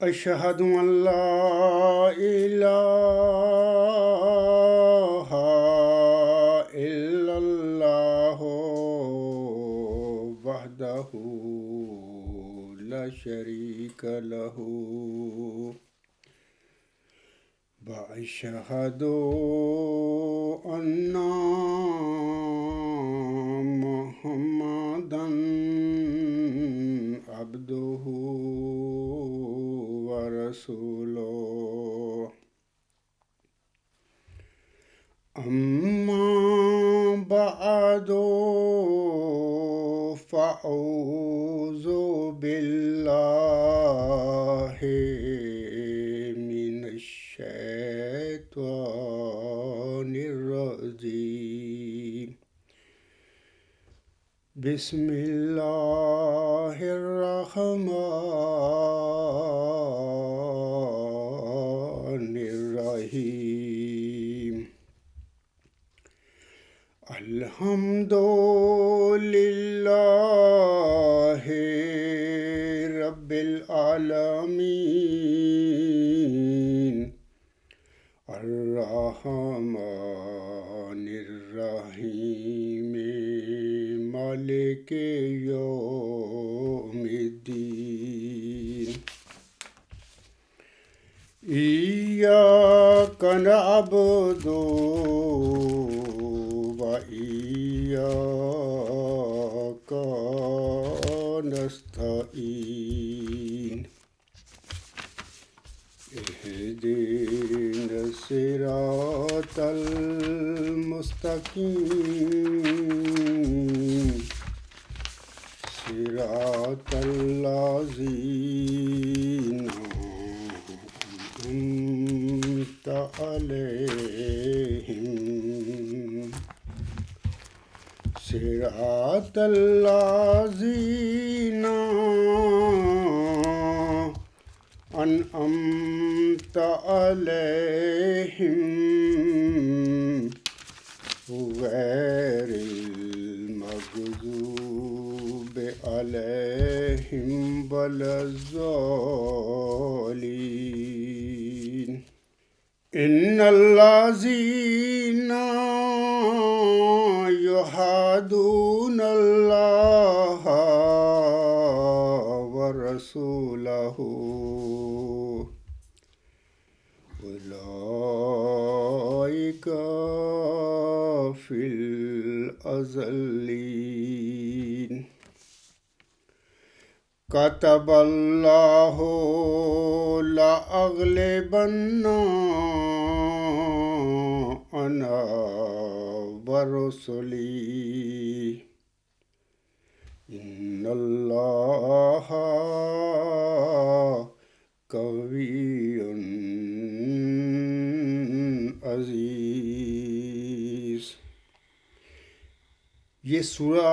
أشهد أن لا إله إلا الله وحده لا شريك له وأشهد أن محمدا عبده ورسوله أما بعد فأعوذ بالله من الشيطان الرجيم بسم الله الرحمن الرحيم الحمد لله رب العالمين الرحمن الرحيم مالك يوم الدين إياك نعبد وإياك نستعين اهدنا الصراط المستقيم صراط الذين أنعمت عليهم صراط الذين أنعمت عليهم غير المغضوب عليهم ولا الضالين إن الذين يحادون الله ورسوله أولئك في الأذلين كتب الله لأغلبن أنا ورسلي إن الله قوي عزیز۔ یہ سورہ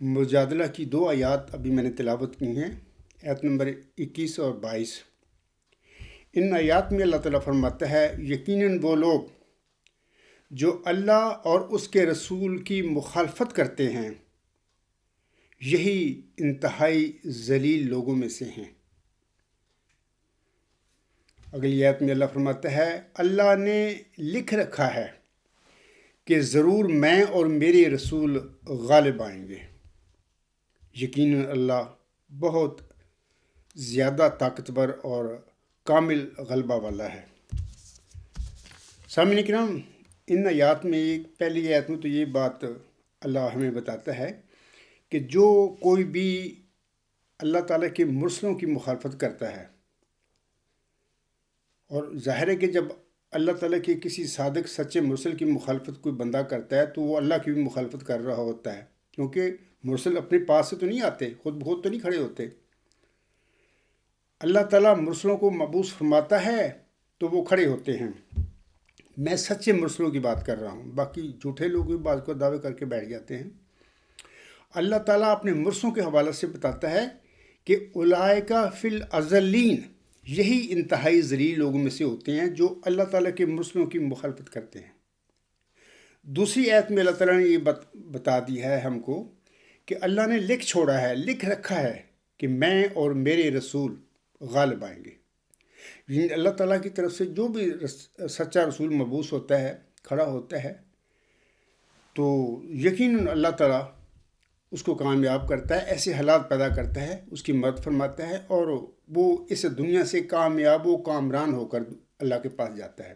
مجادلہ کی 2 آیات ابھی میں نے تلاوت کی ہیں، آیت نمبر 21 اور 22۔ ان آیات میں اللہ تعالیٰ فرماتا ہے یقیناً وہ لوگ جو اللہ اور اس کے رسول کی مخالفت کرتے ہیں یہی انتہائی ذلیل لوگوں میں سے ہیں۔ اگلی آیت میں اللہ فرماتا ہے اللہ نے لکھ رکھا ہے کہ ضرور میں اور میرے رسول غالب آئیں گے، یقیناً اللہ بہت زیادہ طاقتور اور کامل غلبہ والا ہے۔ سامعین کرام، ان آیات میں پہلی آیت میں تو یہ بات اللہ ہمیں بتاتا ہے کہ جو کوئی بھی اللہ تعالیٰ کے مرسلوں کی مخالفت کرتا ہے، اور ظاہر ہے کہ جب اللہ تعالیٰ کے کسی صادق سچے مرسل کی مخالفت کوئی بندہ کرتا ہے تو وہ اللہ کی بھی مخالفت کر رہا ہوتا ہے، کیونکہ مرسل اپنے پاس سے تو نہیں آتے، خود بخود تو نہیں کھڑے ہوتے۔ اللہ تعالیٰ مرسلوں کو مبعوث فرماتا ہے تو وہ کھڑے ہوتے ہیں۔ میں سچے مرسلوں کی بات کر رہا ہوں، باقی جھوٹے لوگ بھی بعض کو دعوے کر کے بیٹھ جاتے ہیں۔ اللہ تعالیٰ اپنے مرسلوں کے حوالے سے بتاتا ہے کہ اولئک فی الاذلین، یہی انتہائی ذلیل لوگوں میں سے ہوتے ہیں جو اللہ تعالیٰ کے مرسلوں کی مخالفت کرتے ہیں۔ دوسری آیت میں اللہ تعالیٰ نے یہ بتا دی ہے ہم کو کہ اللہ نے لکھ چھوڑا ہے، لکھ رکھا ہے کہ میں اور میرے رسول غالب آئیں گے۔ یعنی اللہ تعالیٰ کی طرف سے جو بھی سچا رسول مبعوث ہوتا ہے، کھڑا ہوتا ہے، تو یقیناً اللہ تعالیٰ اس کو کامیاب کرتا ہے، ایسے حالات پیدا کرتا ہے، اس کی مدد فرماتا ہے، اور وہ اس دنیا سے کامیاب و کامران ہو کر اللہ کے پاس جاتا ہے۔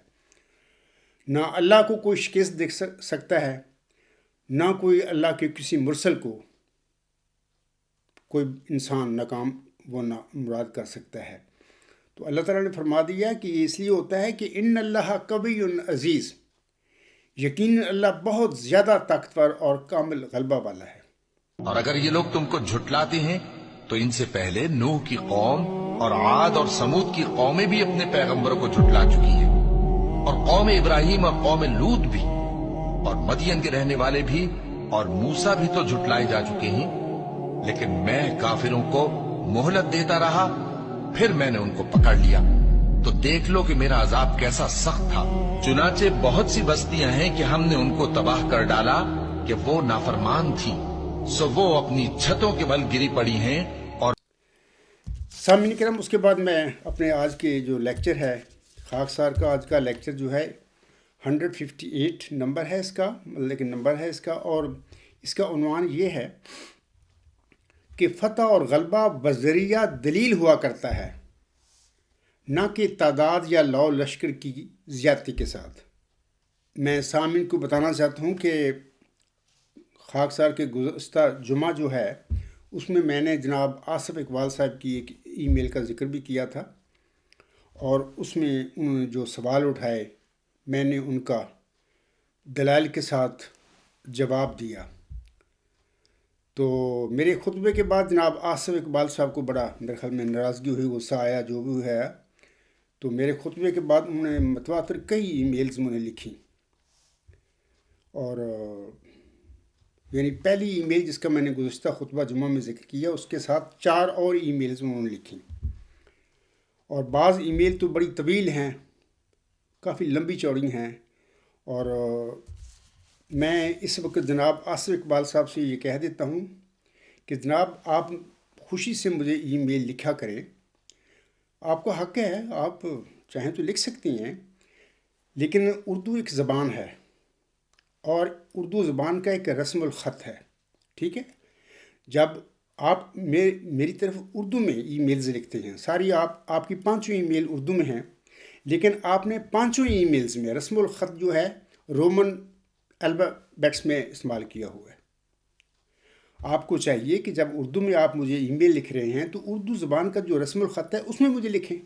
نہ اللہ کو کوئی شکست دے سکتا ہے، نہ کوئی اللہ کے کسی مرسل کو کوئی انسان ناکام وہ مراد کر سکتا ہے۔ تو اللہ تعالیٰ نے فرما دیا کہ یہ اس لیے ہوتا ہے کہ ان اللہ قوی عزیز، یقیناً اللہ بہت زیادہ طاقتور اور کامل غلبہ والا ہے۔ اور اگر یہ لوگ تم کو جھٹلاتے ہیں تو ان سے پہلے نوح کی قوم اور عاد اور سمود کی قومیں بھی اپنے پیغمبروں کو جھٹلا چکی ہیں، اور قوم ابراہیم اور قوم لوط بھی، اور مدین کے رہنے والے بھی، اور موسیٰ بھی تو جھٹلائے جا چکے ہیں، لیکن میں کافروں کو مہلت دیتا رہا، پھر میں نے ان کو پکڑ لیا۔ تو دیکھ لو کہ میرا عذاب کیسا سخت تھا۔ چنانچہ بہت سی بستیاں ہیں کہ ہم نے ان کو تباہ کر ڈالا کہ وہ نافرمان تھی، سو وہ اپنی چھتوں کے بل گری پڑی ہیں۔ اور سامعین کرام، اس کے بعد میں اپنے آج کے جو لیکچر ہے خاکسار کا، آج کا لیکچر جو ہے 158 نمبر ہے اس کا، لیکن نمبر ہے اس کا، اور اس کا عنوان یہ ہے کہ فتح اور غلبہ بذریعہ دلیل ہوا کرتا ہے، نہ کہ تعداد یا لو لشکر کی زیادتی کے ساتھ۔ میں سامعین کو بتانا چاہتا ہوں کہ خاکسار کے گزشتہ جمعہ جو ہے اس میں نے جناب آصف اقبال صاحب کی ایک ای میل کا ذکر بھی کیا تھا، اور اس میں انہوں نے جو سوال اٹھائے میں نے ان کا دلائل کے ساتھ جواب دیا۔ تو میرے خطبے کے بعد جناب آصف اقبال صاحب کو بڑا میرے خیال میں ناراضگی ہوئی، غصہ آیا، جو بھی ہے۔ تو میرے خطبے کے بعد انہوں نے متواتر کئی ای میلز مجھے لکھی، اور یعنی پہلی ای میل جس کا میں نے گزشتہ خطبہ جمعہ میں ذکر کیا، اس کے ساتھ 4 اور ای میلز انہوں نے لکھی، اور بعض ای میل تو بڑی طویل ہیں، کافی لمبی چوڑی ہیں، اور میں اس وقت جناب آصف اقبال صاحب سے یہ کہہ دیتا ہوں کہ جناب آپ خوشی سے مجھے ای میل لکھا کریں، آپ کو حق ہے، آپ چاہیں تو لکھ سکتی ہیں، لیکن اردو ایک زبان ہے، اور اردو زبان کا ایک رسم الخط ہے، ٹھیک ہے؟ جب آپ میری طرف اردو میں ای میلز لکھتے ہیں، ساری آپ کی 5 ای میل اردو میں ہیں، لیکن آپ نے 5 ای میلز میں رسم الخط جو ہے رومن الفابیٹس میں استعمال کیا ہوا ہے۔ آپ کو چاہیے کہ جب اردو میں آپ مجھے ای میل لکھ رہے ہیں تو اردو زبان کا جو رسم الخط ہے اس میں مجھے لکھیں،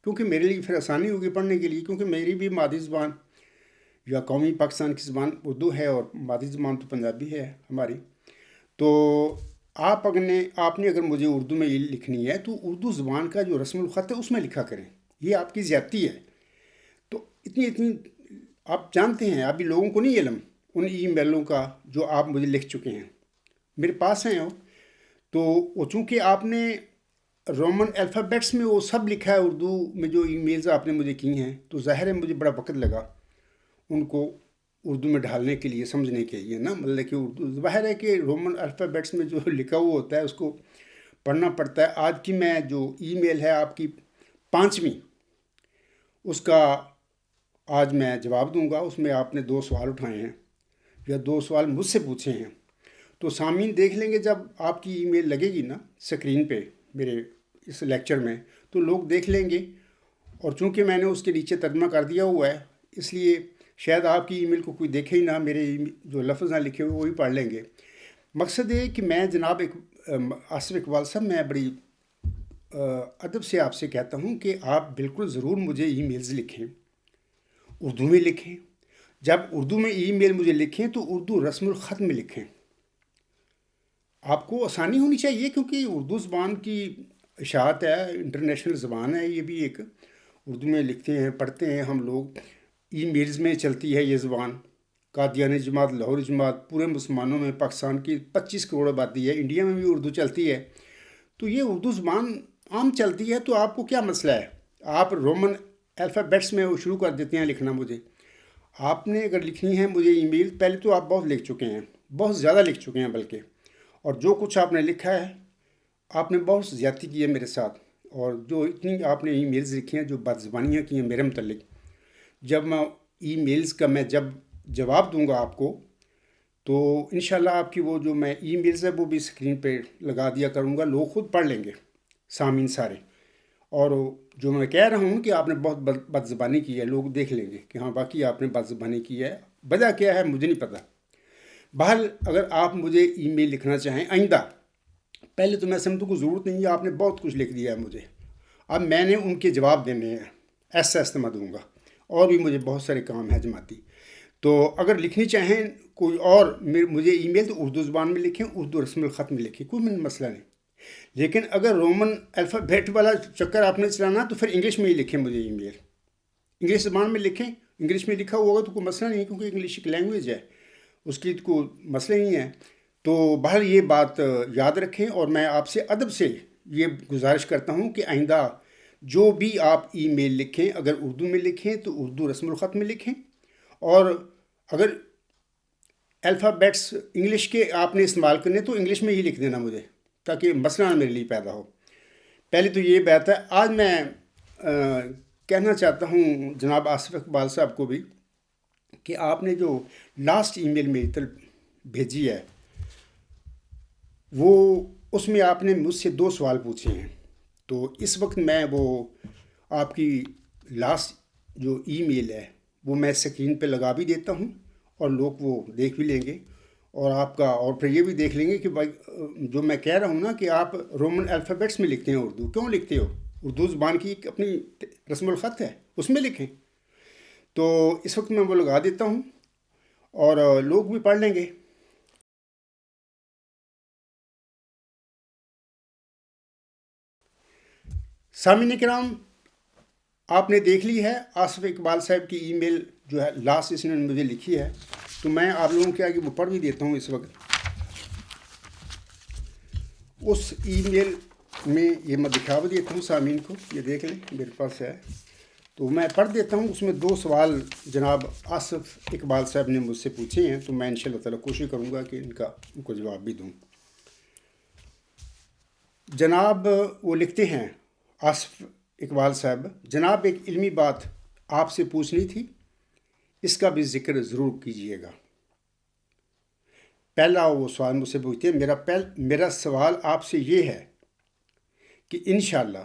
کیونکہ میرے لیے پھر آسانی ہوگی پڑھنے کے لیے، کیونکہ میری بھی مادری زبان یا قومی پاکستان کی زبان اردو ہے، اور مادری زبان تو پنجابی ہے ہماری۔ تو آپ نے اگر مجھے اردو میں یہ لکھنی ہے تو اردو زبان کا جو رسم الخط ہے اس میں لکھا کریں، یہ آپ کی زیادتی ہے۔ تو اتنی آپ جانتے ہیں، ابھی لوگوں کو نہیں علم ان ای میلوں کا جو آپ مجھے لکھ چکے ہیں، میرے پاس ہیں وہ، تو وہ چونکہ آپ نے رومن الفابیٹس میں وہ سب لکھا ہے اردو میں، جو ای میلز آپ نے مجھے کی ہیں، تو ظاہر ہے مجھے بڑا وقت لگا ان کو اردو میں ڈھالنے کے لیے، سمجھنے کے لیے نا، مطلب کہ اردو ظاہر ہے کہ رومن الفابیٹس میں جو لکھا ہوا ہوتا ہے اس کو پڑھنا پڑتا ہے۔ آج کی میں جو ای میل ہے آپ کی 5ویں، اس کا آج میں جواب دوں گا۔ اس میں آپ نے 2 سوال اٹھائے ہیں، یا 2 سوال مجھ سے پوچھے ہیں، تو سامعین دیکھ لیں گے جب آپ کی ای میل لگے گی نا سکرین پہ میرے اس لیکچر میں، تو لوگ دیکھ لیں گے، اور چونکہ میں نے اس کے نیچے ترجمہ کر دیا ہوا ہے، اس لیے شاید آپ کی ای میل کو کوئی دیکھے ہی نہ، میرے جو لفظ ہیں لکھے ہوئے وہی پڑھ لیں گے۔ مقصد یہ کہ میں جناب آصف اقبال صاحب، میں بڑی ادب سے آپ سے کہتا ہوں کہ آپ بالکل ضرور مجھے ای میلز لکھیں، اردو میں لکھیں۔ جب اردو میں ای میل مجھے لکھیں تو اردو رسم الخط میں لکھیں، آپ کو آسانی ہونی چاہیے، کیونکہ اردو زبان کی اشاعت ہے، انٹرنیشنل زبان ہے، یہ بھی ایک اردو میں لکھتے ہیں، پڑھتے ہیں ہم لوگ، ای میلز میں چلتی ہے یہ زبان۔ قادیانی جماعت، لاہوری جماعت، پورے مسلمانوں میں، پاکستان کی 25 کروڑ آبادی ہے، انڈیا میں بھی اردو چلتی ہے، تو یہ اردو زبان عام چلتی ہے، تو آپ کو کیا مسئلہ ہے؟ آپ رومن الفابیٹس میں وہ شروع کر دیتے ہیں لکھنا مجھے۔ آپ نے اگر لکھنی ہے مجھے ای میل، پہلے تو آپ بہت لکھ چکے ہیں، بہت زیادہ لکھ چکے ہیں بلکہ، اور جو کچھ آپ نے لکھا ہے آپ نے بہت زیادتی کی ہے میرے ساتھ، اور جو اتنی آپ نے ای میلز لکھی ہیں جو بدزبانیاں کی ہیں میرے متعلق، جب میں ای میلز کا میں جب جواب دوں گا آپ کو، تو انشاءاللہ آپ کی وہ جو میں ای میلز ہے وہ بھی اسکرین پہ لگا دیا کروں گا، لوگ خود پڑھ لیں گے، سامعین سارے. اور جو میں کہہ رہا ہوں کہ آپ نے بہت بد زبانی کی ہے، لوگ دیکھ لیں گے کہ ہاں باقی آپ نے بد زبانی کی ہے. وجہ کیا ہے مجھے نہیں پتہ. بہرحال اگر آپ مجھے ای میل لکھنا چاہیں آئندہ، پہلے تو میں سمجھوں کو ضرورت نہیں ہے، آپ نے بہت کچھ لکھ دیا ہے مجھے، اب میں نے ان کے جواب دینے ہیں، ایسا استعمال دوں گا، اور بھی مجھے بہت سارے کام ہیں جماعتی. تو اگر لکھنی چاہیں کوئی اور مجھے ای میل تو اردو زبان میں لکھیں، اردو رسم الخط میں لکھیں، کوئی مسئلہ نہیں. لیکن اگر رومن الفابیٹ والا چکر آپ نے چلانا تو پھر انگلش میں ہی لکھیں مجھے ای میل، انگلش زبان میں لکھیں. انگلش میں لکھا ہوا ہوگا تو کوئی مسئلہ نہیں ہے، کیونکہ انگلش ایک لینگویج ہے، اس کی کوئی مسئلہ نہیں ہے. تو بہرحال یہ بات یاد رکھیں، اور میں آپ سے ادب سے یہ گزارش کرتا ہوں کہ آئندہ جو بھی آپ ای میل لکھیں، اگر اردو میں لکھیں تو اردو رسم الخط میں لکھیں، اور اگر الفابیٹس انگلش کے آپ نے استعمال کرنے تو انگلش میں ہی لکھ دینا مجھے، تاکہ مسئلہ میرے لیے پیدا ہو. پہلے تو یہ بات ہے. آج میں کہنا چاہتا ہوں جناب آصف اقبال صاحب کو بھی کہ آپ نے جو لاسٹ ای میل میری طرف بھیجی ہے، وہ اس میں آپ نے مجھ سے 2 سوال پوچھے ہیں. تو اس وقت میں وہ آپ کی لاسٹ جو ای میل ہے وہ میں اسکرین پہ لگا بھی دیتا ہوں، اور لوگ وہ دیکھ بھی لیں گے، اور آپ کا اور پھر یہ بھی دیکھ لیں گے کہ بھائی جو میں کہہ رہا ہوں نا کہ آپ رومن الفابیٹس میں لکھتے ہیں اردو، کیوں لکھتے ہو؟ اردو زبان کی ایک اپنی رسم الخط ہے، اس میں لکھیں. تو اس وقت میں وہ لگا دیتا ہوں اور لوگ بھی پڑھ لیں گے. سامعین کرام، آپ نے دیکھ لی ہے آصف اقبال صاحب کی ای میل جو ہے لاسٹ اس نے مجھے لکھی ہے، تو میں آپ لوگوں کے آگے وہ پڑھ بھی دیتا ہوں اس وقت. اس ای میل میں یہ میں دکھا بھی دیتا ہوں سامعین کو، یہ دیکھ لیں میرے پاس ہے، تو میں پڑھ دیتا ہوں. اس میں 2 سوال جناب آصف اقبال صاحب نے مجھ سے پوچھے ہیں، تو میں انشاءاللہ تعالیٰ کوشش کروں گا کہ ان کو جواب بھی دوں. جناب وہ لکھتے ہیں آصف اقبال صاحب، جناب ایک علمی بات آپ سے پوچھنی تھی، اس کا بھی ذکر ضرور کیجیے گا. پہلا وہ سوال مجھ سے پوچھتے ہیں، میرا سوال آپ سے یہ ہے کہ انشاءاللہ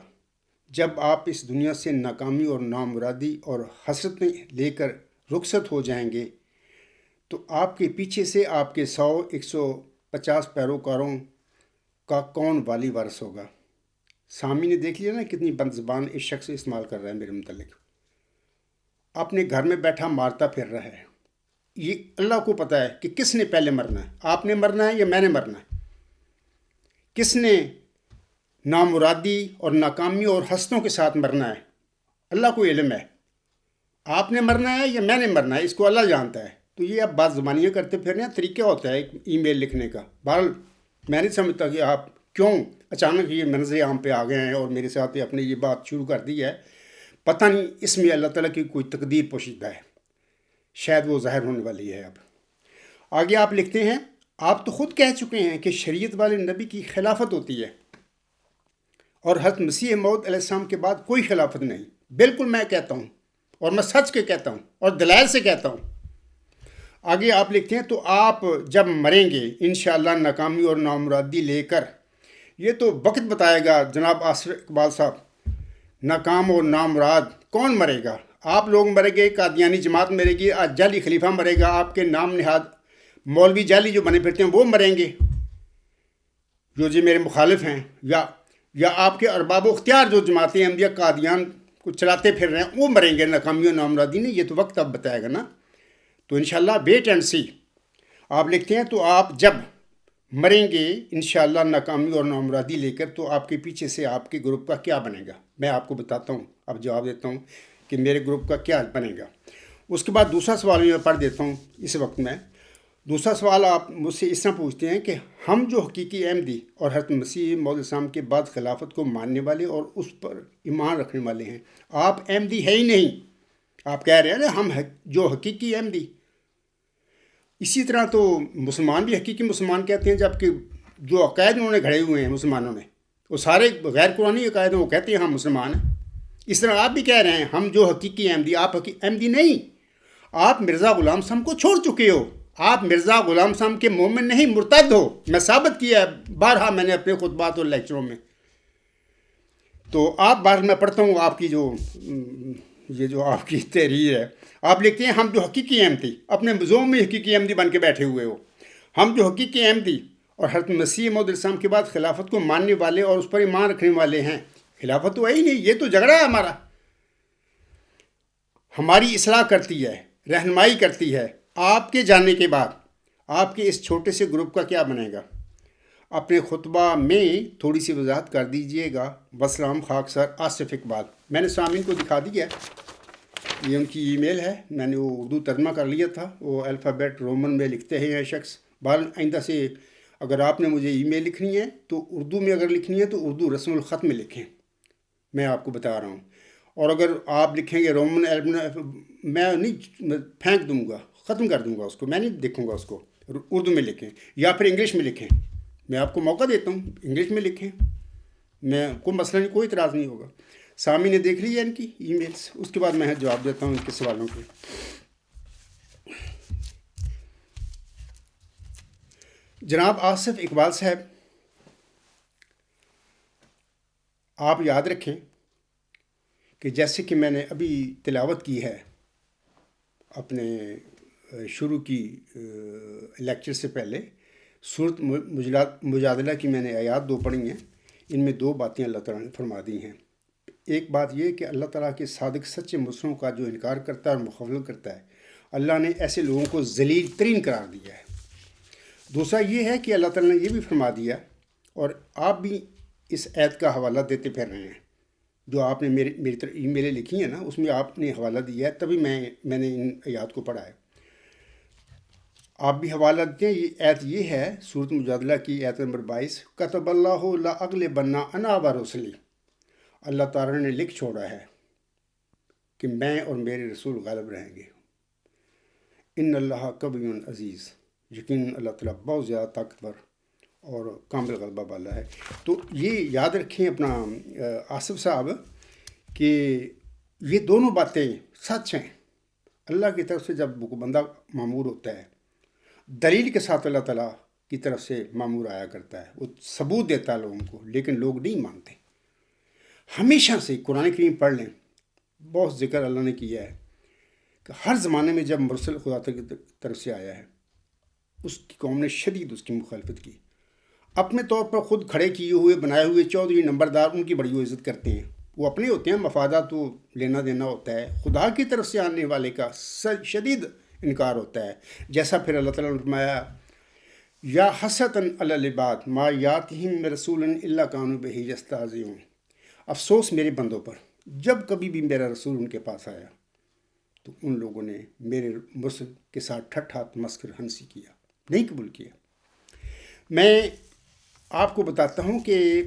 جب آپ اس دنیا سے ناکامی اور نامرادی اور حسرتیں لے کر رخصت ہو جائیں گے تو آپ کے پیچھے سے آپ کے 100-150 پیروکاروں کا کون والی وارث ہوگا؟ سامعین نے دیکھ لیا نا کتنی بد زبان اس شخص استعمال کر رہا ہے میرے متعلق. اپنے گھر میں بیٹھا مارتا پھر رہا ہے. یہ اللہ کو پتہ ہے کہ کس نے پہلے مرنا ہے، آپ نے مرنا ہے یا میں نے مرنا ہے. کس نے نامرادی اور ناکامی اور حسرتوں کے ساتھ مرنا ہے، اللہ کو علم ہے. آپ نے مرنا ہے یا میں نے مرنا ہے، اس کو اللہ جانتا ہے. تو یہ آپ بات زبانیاں کرتے پھر رہے ہیں، طریقہ ہوتا ہے ایک ای میل لکھنے کا. بہرحال میں نہیں سمجھتا کہ آپ کیوں اچانک یہ منظر عام پہ آ گئے ہیں اور میرے ساتھ اپنے یہ بات شروع کر دی ہے. پتہ نہیں اس میں اللہ تعالیٰ کی کوئی تقدیر پوشیدہ ہے، شاید وہ ظاہر ہونے والی ہے. اب آگے آپ لکھتے ہیں، آپ تو خود کہہ چکے ہیں کہ شریعت والے نبی کی خلافت ہوتی ہے، اور حضرت مسیح موعود علیہ السلام کے بعد کوئی خلافت نہیں. بالکل میں کہتا ہوں، اور میں سچ کے کہتا ہوں اور دلائل سے کہتا ہوں. آگے آپ لکھتے ہیں، تو آپ جب مریں گے انشاءاللہ ناکامی اور نامرادی لے کر، یہ تو وقت بتائے گا جناب آصف اقبال صاحب. ناکام اور نامراد کون مرے گا؟ آپ لوگ مرے گے، قادیانی جماعت مرے گی، آج جعلی خلیفہ مرے گا، آپ کے نام نہاد مولوی جعلی جو بنے پھرتے ہیں وہ مریں گے، جو جی میرے مخالف ہیں، یا آپ کے ارباب و اختیار جو جماعتیں احمدیہ قادیان کو چلاتے پھر رہے ہیں وہ مریں گے ناکامی اور نامرادی نے. یہ تو وقت اب بتائے گا نا. تو انشاءاللہ ویٹ اینڈ سی. آپ لکھتے ہیں، تو آپ جب مریں گے انشاءاللہ ناکامی اور نامرادی لے کر، تو آپ کے پیچھے سے آپ کے گروپ کا کیا بنے گا؟ میں آپ کو بتاتا ہوں، اب جواب دیتا ہوں کہ میرے گروپ کا کیا بنے گا. اس کے بعد دوسرا سوال میں پڑھ دیتا ہوں اس وقت میں. دوسرا سوال آپ مجھ سے اس طرح پوچھتے ہیں کہ ہم جو حقیقی احمدی اور حضرت مسیح موعود السلام کے بعد خلافت کو ماننے والے اور اس پر ایمان رکھنے والے ہیں، آپ احمدی ہے ہی نہیں. آپ کہہ رہے ہیں نا ہم جو حقیقی احمدی. اسی طرح تو مسلمان بھی حقیقی مسلمان کہتے ہیں، جبکہ جو عقائد انہوں نے گھڑے ہوئے ہیں مسلمانوں نے وہ سارے غیر قرآنی عقائد ہیں، وہ کہتے ہیں ہم مسلمان ہیں. اس طرح آپ بھی کہہ رہے ہیں ہم جو حقیقی احمدی. آپ احمدی نہیں، آپ مرزا غلام صاحب کو چھوڑ چکے ہو. آپ مرزا غلام صاحب کے مومن نہیں، مرتد ہو. میں ثابت کیا ہے بارہا میں نے اپنے خطبات اور لیکچروں میں. تو آپ بار میں پڑھتا ہوں آپ کی یہ جو آپ کی تحریر ہے. آپ لکھتے ہیں ہم جو حقیقی احمدی، اپنے زوم میں حقیقی احمدی بن کے بیٹھے ہوئے ہو. ہم جو حقیقی احمدی اور حضرت مسیح موعود علیہ السلام کے بعد خلافت کو ماننے والے اور اس پر ایمان رکھنے والے ہیں. خلافت تو ہے ہی نہیں، یہ تو جھگڑا ہے ہمارا. ہماری اصلاح کرتی ہے، رہنمائی کرتی ہے. آپ کے جانے کے بعد آپ کے اس چھوٹے سے گروپ کا کیا بنے گا؟ اپنے خطبہ میں تھوڑی سی وضاحت کر دیجئے گا. وسلام خاک سر آصف اقبال. میں نے سامعین کو دکھا دیا ہے، یہ ان کی ای میل ہے. میں نے وہ اردو ترجمہ کر لیا تھا. وہ الفابیٹ رومن میں لکھتے ہیں یہ شخص. آئندہ سے اگر آپ نے مجھے ای میل لکھنی ہے تو اردو میں، اگر لکھنی ہے تو اردو رسم الخط میں لکھیں. میں آپ کو بتا رہا ہوں. اور اگر آپ لکھیں گے رومن میں نہیں پھینک دوں گا، ختم کر دوں گا اس کو. میں نہیں دیکھوں گا اس کو. اردو میں لکھیں یا پھر انگلش میں لکھیں. میں آپ کو موقع دیتا ہوں، انگلش میں لکھیں. میں کوئی مسئلہ نہیں، کوئی اعتراض نہیں ہوگا. سامی نے دیکھ لی ہے ان کی ای میلس. اس کے بعد میں جواب دیتا ہوں ان کے سوالوں کے. جناب آصف اقبال صاحب، آپ یاد رکھیں کہ جیسے کہ میں نے ابھی تلاوت کی ہے اپنے شروع کی لیکچر سے پہلے، صورت مجادلہ کی میں نے آیات 2 پڑھی ہیں. ان میں 2 باتیں اللہ تعالیٰ نے فرما دی ہیں. ایک بات یہ کہ اللہ تعالیٰ کے صادق سچے مسلموں کا جو انکار کرتا ہے اور مخالفت کرتا ہے، اللہ نے ایسے لوگوں کو ذلیل ترین قرار دیا ہے. دوسرا یہ ہے کہ اللہ تعالیٰ نے یہ بھی فرما دیا، اور آپ بھی اس آیت کا حوالہ دیتے پھر رہے ہیں. جو آپ نے میری طرف ای میلیں لکھی ہیں نا، اس میں آپ نے حوالہ دیا ہے، تبھی میں نے ان آیات کو پڑھا ہے. آپ بھی حوالہ دیتے ہیں. یہ آیت یہ ہے سورۃ مجادلہ کی آیت نمبر 22. کتب اللہ لاغلبن انا ورسلی. اللہ تعالیٰ نے لکھ چھوڑا ہے کہ میں اور میرے رسول غالب رہیں گے. ان اللہ قوی عزیز. یقیناً اللہ تعالیٰ بہت زیادہ طاقتور اور کامل غلبہ والا ہے. تو یہ یاد رکھیں اپنا آصف صاحب کہ یہ دونوں باتیں سچ ہیں. اللہ کی طرف سے جب بندہ معمور ہوتا ہے، دلیل کے ساتھ اللہ تعالیٰ کی طرف سے معمور آیا کرتا ہے، وہ ثبوت دیتا ہے لوگوں کو، لیکن لوگ نہیں مانتے. ہمیشہ سے قرآن کریم پڑھ لیں، بہت ذکر اللہ نے کیا ہے کہ ہر زمانے میں جب مرسل خدا کی طرف سے آیا ہے، اس کی قوم نے شدید اس کی مخالفت کی. اپنے طور پر خود کھڑے کیے ہوئے بنائے ہوئے 14 نمبردار ان کی بڑی عزت کرتے ہیں. وہ اپنے ہوتے ہیں، مفادات تو لینا دینا ہوتا ہے. خدا کی طرف سے آنے والے کا شدید انکار ہوتا ہے. جیسا پھر اللہ تعالیٰ نے فرمایا یا حسرتاً علی العباد ما یاتہم رسول الا کانوا بہ یستہزئون. افسوس میرے بندوں پر، جب کبھی بھی میرا رسول ان کے پاس آیا تو ان لوگوں نے میرے مرسل کے ساتھ ٹھٹھا مسخر ہنسی کیا، نہیں قبول کیا. میں آپ کو بتاتا ہوں کہ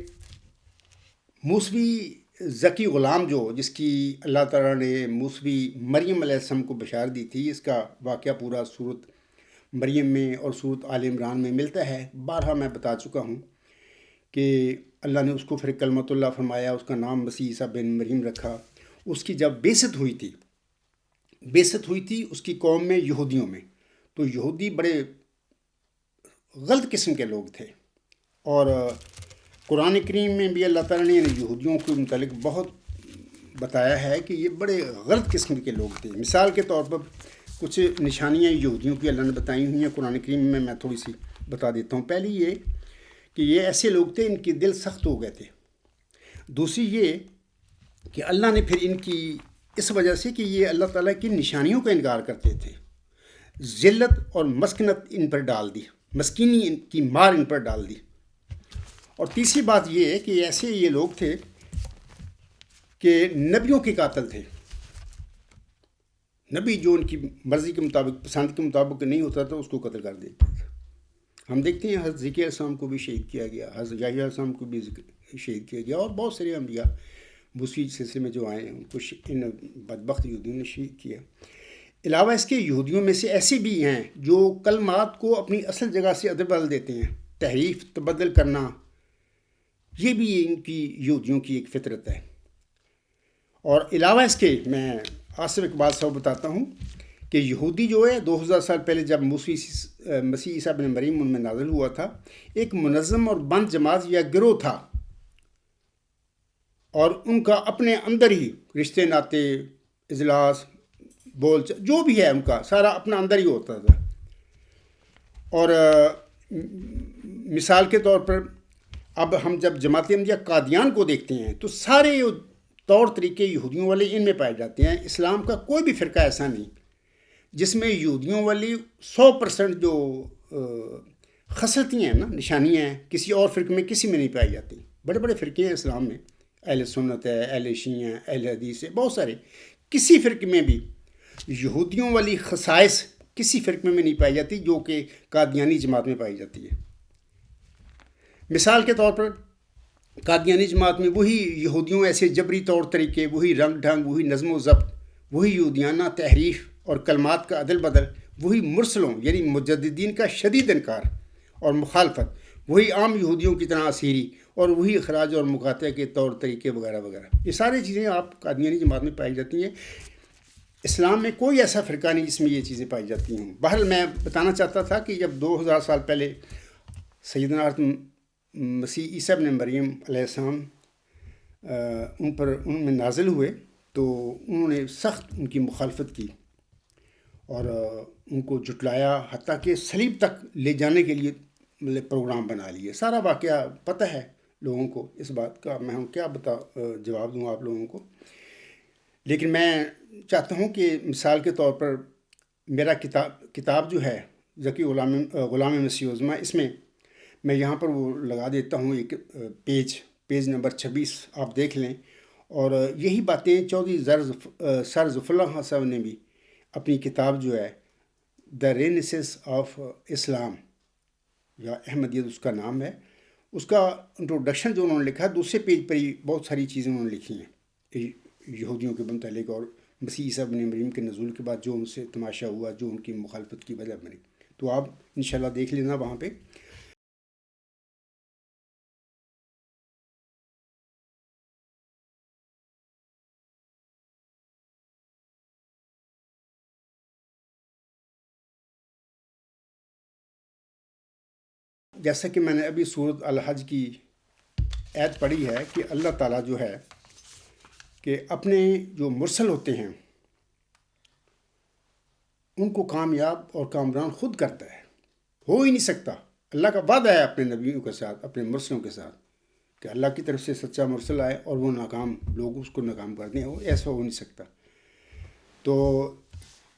موسوی ذکی غلام جس کی اللہ تعالیٰ نے موسوی مریم علیہ السلام کو بشارت دی تھی، اس کا واقعہ پورا سورت مریم میں اور سورت آل عمران میں ملتا ہے. بارہا میں بتا چکا ہوں کہ اللہ نے اس کو پھر کلمت اللہ فرمایا، اس کا نام مسیح عیسیٰ بن مریم رکھا. اس کی جب بعثت ہوئی تھی اس کی قوم میں، یہودیوں میں، تو یہودی بڑے غلط قسم کے لوگ تھے. اور قرآن کریم میں بھی اللہ تعالیٰ نے یہودیوں کے متعلق بہت بتایا ہے کہ یہ بڑے غلط قسم کے لوگ تھے. مثال کے طور پر کچھ نشانیاں یہودیوں کی اللہ نے بتائی ہوئی ہیں قرآن کریم میں تھوڑی سی بتا دیتا ہوں. پہلی یہ کہ یہ ایسے لوگ تھے ان کے دل سخت ہو گئے تھے. دوسری یہ کہ اللہ نے پھر ان کی اس وجہ سے کہ یہ اللہ تعالیٰ کی نشانیوں کا انکار کرتے تھے، ذلت اور مسکنت ان پر ڈال دی، مسکینی ان کی مار ان پر ڈال دی. اور تیسری بات یہ ہے کہ ایسے یہ لوگ تھے کہ نبیوں کے قاتل تھے. نبی جو ان کی مرضی کے مطابق، پسند کے مطابق نہیں ہوتا تھا، اس کو قتل کر دیتے تھے. ہم دیکھتے ہیں حضرت زکریا علیہ السلام کو بھی شہید کیا گیا، حضرت یحییٰ علیہ السلام کو بھی شہید کیا گیا، اور بہت سارے انبیاء موسوی سلسلے میں جو آئے ہیں ان کو ان بدبخت یہودیوں نے شہید کیا. علاوہ اس کے یہودیوں میں سے ایسے بھی ہیں جو کلمات کو اپنی اصل جگہ سے ادھر بدل دیتے ہیں. تحریف، تبدل کرنا، یہ بھی ان کی یہودیوں کی ایک فطرت ہے۔ اور علاوہ اس کے میں آصف اقبال صاحب بتاتا ہوں کہ یہودی جو ہے 2000 سال پہلے جب مسیح عیسیٰ بن مریم ان میں نازل ہوا تھا، ایک منظم اور بند جماعت یا گروہ تھا، اور ان کا اپنے اندر ہی رشتے ناطے، اجلاس، بول جو بھی ہے ان کا سارا اپنا اندر ہی ہوتا تھا۔ اور مثال کے طور پر اب ہم جب جماعت احمدیہ قادیان کو دیکھتے ہیں تو سارے طور طریقے یہودیوں والے ان میں پائے جاتے ہیں۔ اسلام کا کوئی بھی فرقہ ایسا نہیں جس میں یہودیوں والی 100% جو خصلتیں ہیں نا، نشانیاں ہیں، کسی اور فرقے میں کسی میں نہیں پائی جاتی۔ بڑے بڑے فرقے ہیں اسلام میں، اہل سنت ہے، اہل شیعہ ہیں، اہل حدیث ہے، بہت سارے، کسی فرقے میں بھی یہودیوں والی خصائص کسی فرقے میں نہیں پائی جاتی جو کہ قادیانی جماعت میں پائی جاتی ہے۔ مثال کے طور پر قادیانی جماعت میں وہی یہودیوں ایسے جبری طور طریقے، وہی رنگ ڈھنگ، وہی نظم و ضبط، وہی یہودیانہ تحریف اور کلمات کا عدل بدل، وہی مرسلوں یعنی مجددین کا شدید انکار اور مخالفت، وہی عام یہودیوں کی طرح اسیری، اور وہی اخراج اور مقاطعہ کے طور طریقے وغیرہ وغیرہ۔ یہ ساری چیزیں آپ قادیانی جماعت میں پائی جاتی ہیں۔ اسلام میں کوئی ایسا فرقہ نہیں جس میں یہ چیزیں پائی جاتی ہوں۔ بہرحال میں بتانا چاہتا تھا کہ جب 2000 سال پہلے سیدنا مسیح عیسیٰ ابن مریم علیہ السلام ان میں نازل ہوئے تو انہوں نے سخت ان کی مخالفت کی اور ان کو جھٹلایا، حتیٰ کہ صلیب تک لے جانے کے لیے پروگرام بنا لیے۔ سارا واقعہ پتہ ہے لوگوں کو، اس بات کا میں کیا جواب دوں آپ لوگوں کو۔ لیکن میں چاہتا ہوں کہ مثال کے طور پر میرا کتاب جو ہے ذکی غلام مسیح عظمیٰ، اس میں میں یہاں پر وہ لگا دیتا ہوں ایک پیج نمبر 26، آپ دیکھ لیں۔ اور یہی باتیں چودھری سر ظفر اللہ خان صاحب نے بھی اپنی کتاب جو ہے دا رینیسنس آف اسلام یا احمدیت اس کا نام ہے، اس کا انٹروڈکشن جو انہوں نے لکھا ہے، دوسرے پیج پر ہی بہت ساری چیزیں انہوں نے لکھی ہیں یہودیوں کے متعلق اور مسیح عیسیٰ ابن مریم کے نزول کے بعد جو ان سے تماشا ہوا، جو ان کی مخالفت کی وجہ بنی۔ تو آپ انشاءاللہ دیکھ لینا وہاں پہ۔ جیسا کہ میں نے ابھی سورۃ الحج کی آیت پڑھی ہے کہ اللہ تعالیٰ جو ہے کہ اپنے جو مرسل ہوتے ہیں ان کو کامیاب اور کامران خود کرتا ہے، ہو ہی نہیں سکتا۔ اللہ کا وعدہ ہے اپنے نبیوں کے ساتھ، اپنے مرسلوں کے ساتھ، کہ اللہ کی طرف سے سچا مرسل آئے اور وہ ناکام لوگ اس کو ناکام کر دیں، ایسا ہو نہیں سکتا۔ تو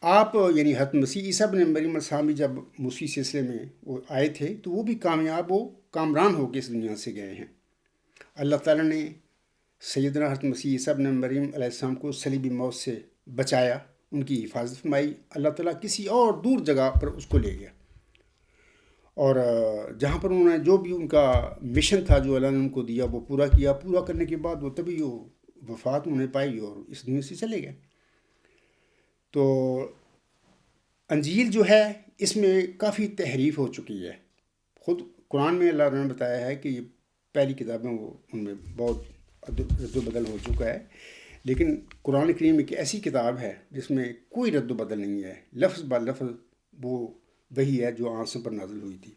آپ یعنی حضرت مسیح عیسیٰ ابن مریم علیہ السلام بھی جب موسیٰ سلسلے میں وہ آئے تھے تو وہ بھی کامیاب و کامران ہو کے اس دنیا سے گئے ہیں۔ اللہ تعالیٰ نے سیدنا حضرت مسیح عیسیٰ ابن مریم علیہ السلام کو صلیبی موت سے بچایا، ان کی حفاظت فرمائی۔ اللہ تعالیٰ کسی اور دور جگہ پر اس کو لے گیا، اور جہاں پر انہوں نے جو بھی ان کا مشن تھا جو اللہ نے ان کو دیا وہ پورا کیا۔ پورا کرنے کے بعد وہ تبھی وہ وفات انہوں نے پائی اور اس دنیا سے چلے گئے۔ تو انجیل جو ہے اس میں کافی تحریف ہو چکی ہے۔ خود قرآن میں اللہ نے بتایا ہے کہ یہ پہلی کتابیں وہ ان میں بہت رد و بدل ہو چکا ہے، لیکن قرآن کریم ایک ایسی کتاب ہے جس میں کوئی رد و بدل نہیں ہے، لفظ با لفظ وہ وہی ہے جو آنسوں پر نازل ہوئی تھی۔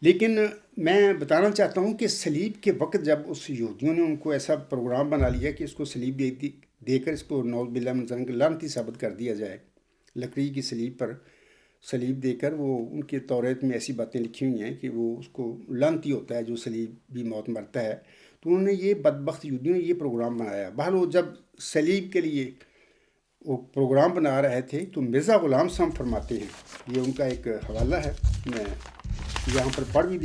لیکن میں بتانا چاہتا ہوں کہ صلیب کے وقت جب اس یہودیوں نے ان کو ایسا پروگرام بنا لیا کہ اس کو صلیب دے کر اس کو نعوذ باللہ من ذالک لعنتی ثابت کر دیا جائے، لکڑی کی صلیب پر صلیب دے کر، وہ ان کے توریت میں ایسی باتیں لکھی ہوئی ہیں کہ وہ اس کو لعنتی ہوتا ہے جو صلیب بھی موت مرتا ہے۔ تو انہوں نے یہ بدبخت یہودیوں نے یہ پروگرام بنایا۔ بہرحال وہ جب صلیب کے لیے وہ پروگرام بنا رہے تھے تو مرزا غلام صاحب فرماتے ہیں، یہ ان کا ایک حوالہ ہے، میں یہاں پر پڑھ بھی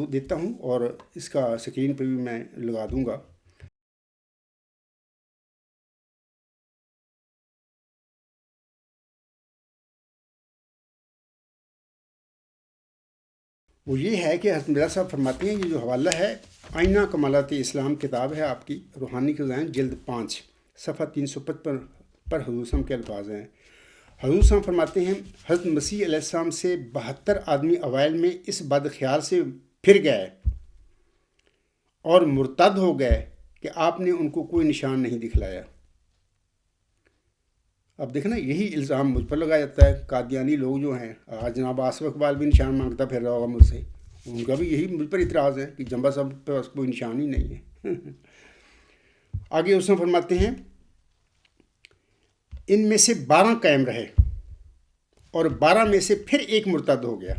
دیتا ہوں اور اس کا اسکرین پہ بھی میں لگا دوں گا۔ وہ یہ ہے کہ حضرت مرزا صاحب فرماتے ہیں، یہ جو حوالہ ہے آئینہ کمالات اسلام کتاب ہے آپ کی، روحانی خزائن جلد 5 صفحہ 355 پر حضور صاحب کے الفاظ ہیں۔ حضور صاحب فرماتے ہیں، حضرت مسیح علیہ السلام سے 72 آدمی اوائل میں اس بد خیال سے پھر گئے اور مرتد ہو گئے کہ آپ نے ان کو کوئی نشان نہیں دکھلایا۔ اب دیکھنا یہی الزام مجھ پر لگایا جاتا ہے۔ قادیانی لوگ جو ہیں، آج جناب آصف اقبال بھی نشان مانگتا پھر رہا ہوگا مجھ سے، ان کا بھی یہی مجھ پر اعتراض ہے کہ جنبہ صاحب پہ کوئی نشان ہی نہیں ہے۔ آگے اس میں فرماتے ہیں ان میں سے 12 قائم رہے اور 12 میں سے پھر ایک مرتد ہو گیا،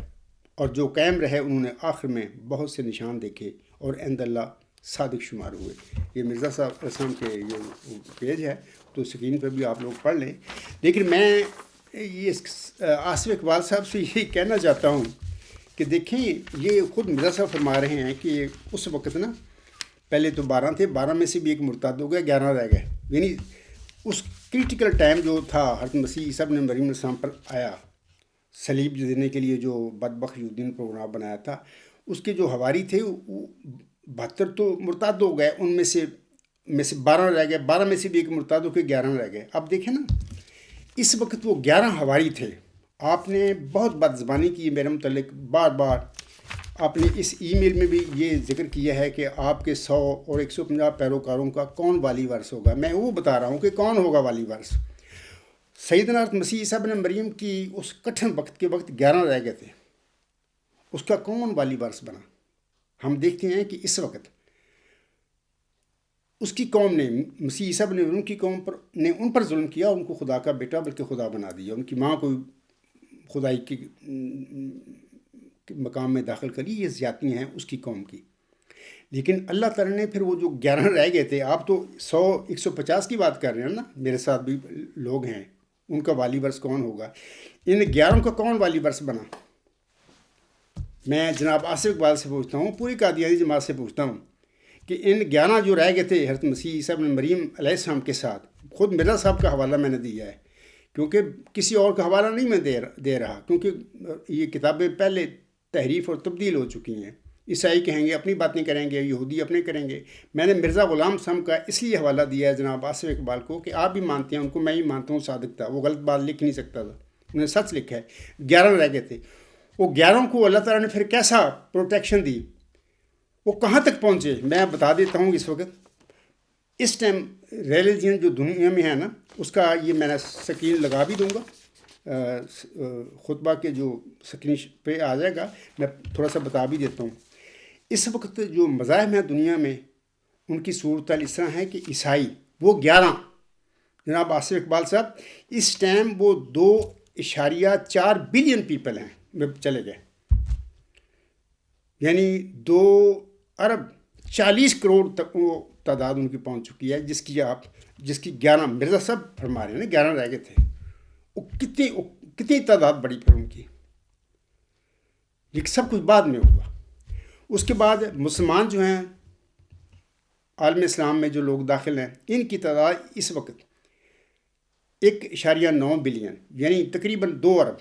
اور جو قائم رہے انہوں نے آخر میں بہت سے نشان دیکھے اور عند اللہ صادق شمار ہوئے۔ یہ مرزا صاحب اسلام کے یہ پیج ہے، تو اسکرین پہ بھی آپ لوگ پڑھ لیں۔ لیکن میں یہ آصف اقبال صاحب سے یہ کہنا چاہتا ہوں کہ دیکھیں یہ خود مرزا صاحب فرما رہے ہیں کہ اس وقت نا پہلے تو 12 تھے، 12 میں سے بھی ایک مرتد ہو گیا، 11 رہ گئے۔ یعنی اس کریٹیکل ٹائم جو تھا حضرت مسیح عیسیٰ ابن مریم علیہ السلام پر آیا، صلیب دینے کے لیے جو بدبخت یہودیوں نے پروگرام بنایا تھا، اس کے جو حواری تھے وہ 72 تو مرتد ہو گئے، ان میں سے 12 رہ گئے، 12 میں سے بھی ایک مرتد ہو کے 11 رہ گئے۔ اب دیکھیں نا اس وقت وہ 11 حواری تھے، آپ نے بہت بد زبانی کی میرے متعلق، بار بار آپ نے اس ای میل میں بھی یہ ذکر کیا ہے کہ آپ کے 100 اور 150 پیروکاروں کا کون والی وارث ہوگا۔ میں وہ بتا رہا ہوں کہ کون ہوگا والی وارث۔ سیدنا حضرت مسیح عیسیٰ ابن مریم کی اس کٹھن وقت کے وقت 11 رہ گئے تھے، اس کا کون والی وارث بنا؟ ہم دیکھتے ہیں کہ اس وقت اس کی قوم نے، مسیح عیسیٰ ابن مریم کی قوم پر نے ان پر ظلم کیا، ان کو خدا کا بیٹا بلکہ خدا بنا دیا، ان کی ماں کو خدائی کی مقام میں داخل کری۔ یہ زیادتیاں ہیں اس کی قوم کی۔ لیکن اللہ تعالیٰ نے پھر وہ جو 11 رہ گئے تھے، آپ تو 100 150 کی بات کر رہے ہیں نا، میرے ساتھ بھی لوگ ہیں، ان کا والی ورث کون ہوگا؟ ان 11 کا کون والی ورث بنا؟ میں جناب آصف اقبال سے پوچھتا ہوں، پوری قادیانی جماعت سے پوچھتا ہوں کہ ان 11 جو رہ گئے تھے حضرت مسیح عیسیٰ ابن مریم علیہ السلام کے ساتھ، خود مرزا صاحب کا حوالہ میں نے دیا ہے، کیونکہ کسی اور کا حوالہ نہیں میں دے رہا، کیونکہ یہ کتابیں پہلے تحریف اور تبدیل ہو چکی ہیں۔ عیسائی کہیں گے اپنی باتیں کریں گے، یہودی اپنے کریں گے۔ میں نے مرزا غلام صاحب کا اس لیے حوالہ دیا ہے جناب آصف اقبال کو کہ آپ بھی مانتے ہیں ان کو، میں ہی مانتا ہوں صادق تھا، وہ غلط بات لکھ نہیں سکتا تھا، انہوں نے سچ لکھا ہے۔ 11 رہ گئے تھے، وہ 11 کو اللہ تعالیٰ نے پھر کیسا پروٹیکشن دی، وہ کہاں تک پہنچے میں بتا دیتا ہوں۔ اس وقت اس ٹائم ریلیجن جو دنیا میں ہے نا، اس کا یہ میں نے سکرین لگا بھی دوں گا، خطبہ کے جو سکرین پہ آ جائے گا، میں تھوڑا سا بتا بھی دیتا ہوں۔ اس وقت جو مذاہب ہیں دنیا میں، ان کی صورتحال اس طرح ہے کہ عیسائی وہ 11 جناب آصف اقبال صاحب اس ٹائم وہ 2.4 بلین پیپل ہیں، چلے گئے، یعنی 2 ارب 40 کروڑ تک وہ تعداد ان کی پہنچ چکی ہے، جس کی 11 مرزا صاحب فرما رہے ہیں نا 11 رہ گئے تھے۔ وہ کتنی تعداد بڑی پھر ان کی، یہ سب کچھ بعد میں ہوا۔ اس کے بعد مسلمان جو ہیں عالم اسلام میں جو لوگ داخل ہیں، ان کی تعداد اس وقت 1.9 بلین، یعنی تقریباً 2 ارب،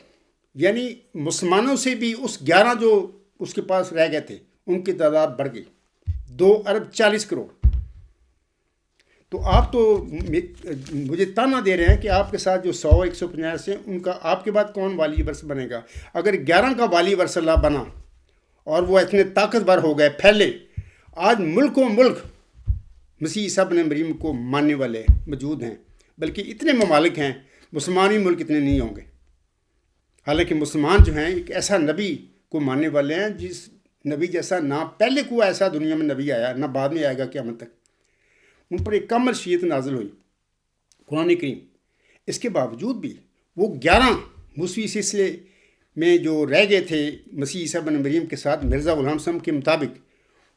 یعنی مسلمانوں سے بھی اس 11 جو اس کے پاس رہ گئے تھے ان کی تعداد بڑھ گئی 2 ارب 40 کروڑ۔ تو آپ تو مجھے تانا دے رہے ہیں کہ آپ کے ساتھ جو 100 150 سے ان کا آپ کے بعد کون والی ورث بنے گا؟ اگر 11 کا والی ورث اللہ بنا اور وہ اتنے طاقتور ہو گئے، پھیلے، آج ملک و ملک مسیح عیسیٰ ابن مریم کو ماننے والے موجود ہیں، بلکہ اتنے ممالک ہیں، مسلمانی ملک اتنے نہیں ہوں گے۔ حالانکہ مسلمان جو ہیں ایک ایسا نبی کو ماننے والے ہیں جس نبی جیسا نہ پہلے کوئی ایسا دنیا میں نبی آیا نہ بعد میں آئے گا قیامت تک۔ ان پر ایک کامل شریعت نازل ہوئی، قرآن کریم۔ اس کے باوجود بھی وہ 11 موسوی سلسلے میں جو رہ گئے تھے مسیح عیسیٰ بن مریم کے ساتھ مرزا غلام صاحب کے مطابق،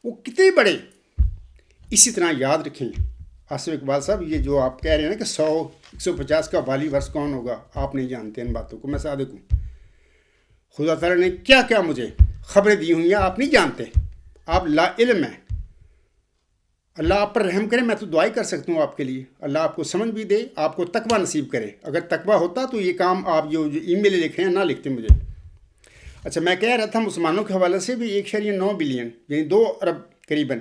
وہ کتنے بڑے۔ اسی طرح یاد رکھیں آصف اقبال صاحب، یہ جو آپ کہہ رہے ہیں نا کہ 100 150 کا والی ورث کون ہوگا، آپ نہیں جانتے ان باتوں کو، میں صادق ہوں۔ خدا تعالیٰ نے کیا کیا مجھے خبریں دی ہوئی ہیں، آپ نہیں جانتے، آپ لا علم ہیں۔ اللہ آپ پر رحم کرے، میں تو دعائی کر سکتا ہوں آپ کے لیے، اللہ آپ کو سمجھ بھی دے، آپ کو تقویٰ نصیب کرے۔ اگر تقویٰ ہوتا تو یہ کام آپ جو ای میل لکھ رہے ہیں نہ لکھتے مجھے۔ اچھا، میں کہہ رہا تھا مسلمانوں کے حوالے سے بھی 1.9 بلین یعنی 2 ارب قریباً۔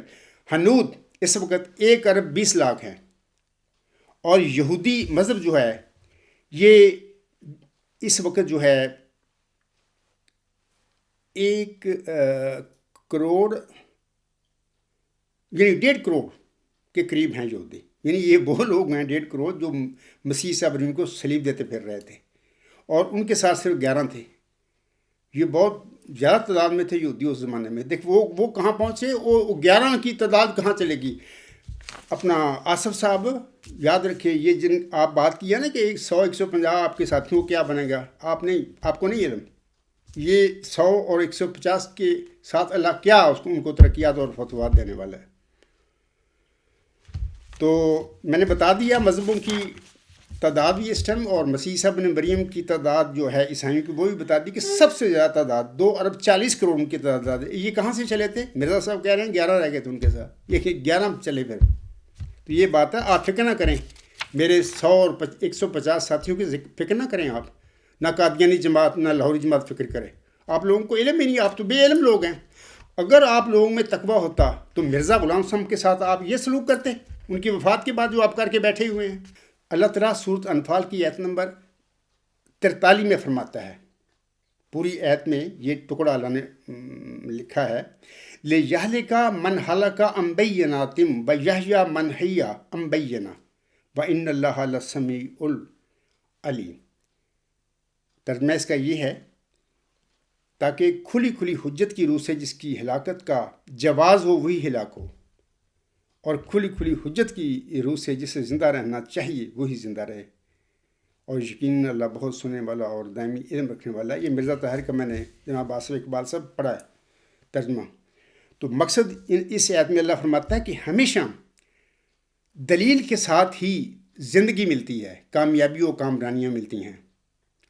ہنود اس وقت 1 ارب 20 لاکھ ہیں، اور یہودی مذہب جو ہے یہ اس وقت جو ہے 1 کروڑ یعنی 1.5 کروڑ کے قریب ہیں یہودی، یعنی یہ وہ لوگ ہیں 1.5 کروڑ جو مسیح صاحب ان کو سلیب دیتے پھر رہے تھے، اور ان کے ساتھ صرف 11 تھے۔ یہ بہت زیادہ تعداد میں تھے یہودی اس زمانے میں۔ دیکھ وہ کہاں پہنچے، وہ 11 کی تعداد کہاں چلے گی؟ اپنا آصف صاحب یاد رکھیے، یہ جن آپ بات کی ہے نا کہ 100 150 آپ کے ساتھیوں کو کیا بنے گا، آپ کو نہیں علم، یہ 100 اور 150 کے ساتھ اللہ کیا ان کو ترقیات اور فتوحات دینے والا ہے۔ تو میں نے بتا دیا مذہبوں کی تعداد بھی اس ٹائم، اور مسیح صاحب نے مریم کی تعداد جو ہے عیسائیوں کی وہ بھی بتا دی کہ سب سے زیادہ تعداد 2.40 ارب ان کی تعداد ہے۔ یہ کہاں سے چلے تھے؟ مرزا صاحب کہہ رہے ہیں 11 رہ گئے تھے ان کے ساتھ، یہ 11 چلے پھر۔ تو یہ بات ہے، آپ فکر نہ کریں میرے 100 اور 150 ساتھیوں کی فکر نہ کریں، آپ نہ قادیانی جماعت نہ لاہوری جماعت فکر کریں، آپ لوگوں کو علم ہی نہیں، آپ تو بے علم لوگ ہیں۔ اگر آپ لوگوں میں تقویٰ ہوتا تو مرزا غلام صاحب کے ساتھ آپ یہ سلوک کرتے ان کی وفات کے بعد جو آپ کر کے بیٹھے ہوئے ہیں۔ اللہ تعالیٰ سورۃ انفال کی آیت نمبر 43 میں فرماتا ہے، پوری آیت میں یہ ٹکڑا اللہ نے لکھا ہے، لِيَهْلِكَ مَنْ هَلَكَ عَنْ بَيِّنَاتٍ وَيَحْيَىٰ مَنْ حَيَّ عَنْ بَيِّنَةٍ وَإِنَّ اللَّهَ لَسَمِيعٌ عَلِيمٌ۔ ترجمہ اس کا یہ ہے تاکہ کھلی کھلی حجت کی روح سے جس کی ہلاکت کا جواز ہو وہی ہلاک ہو، اور کھلی کھلی حجت کی روح سے جسے زندہ رہنا چاہیے وہی زندہ رہے، اور یقیناً اللہ بہت سننے والا اور دائمی علم رکھنے والا ہے۔ یہ مرزا طاہر کا میں نے جناب آصف اقبال صاحب پڑھا ہے ترجمہ۔ تو مقصد اس آیت میں اللہ فرماتا ہے کہ ہمیشہ دلیل کے ساتھ ہی زندگی ملتی ہے، کامیابی و کامرانیاں ملتی ہیں،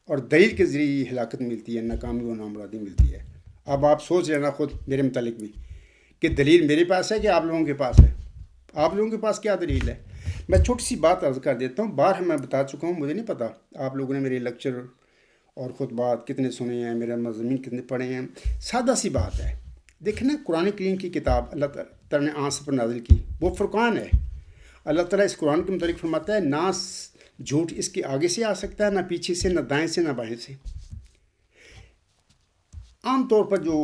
اور دلیل کے ذریعے ہلاکت ملتی ہے، ناکامی و نامرادی ملتی ہے۔ اب آپ سوچ لینا خود میرے متعلق بھی کہ دلیل میرے پاس ہے کہ آپ لوگوں کے پاس ہے؟ آپ لوگوں کے پاس کیا دلیل ہے؟ میں چھوٹی سی بات عرض کر دیتا ہوں، بار میں بتا چکا ہوں، مجھے نہیں پتا آپ لوگوں نے میرے لیکچر اور خطبات کتنے سنے ہیں، میرے مضامین کتنے پڑھے ہیں۔ سادہ سی بات ہے، دیکھیں نا قرآن کریم کی کتاب اللہ تعالیٰ نے آنس پر نازل کی، وہ فرقان ہے۔ اللہ تعالیٰ اس قرآن کے متعلق فرماتا ہے نہ جھوٹ اس کے آگے سے آ سکتا ہے، نہ پیچھے سے، نہ دائیں سے، نہ بائیں سے۔ عام طور پر جو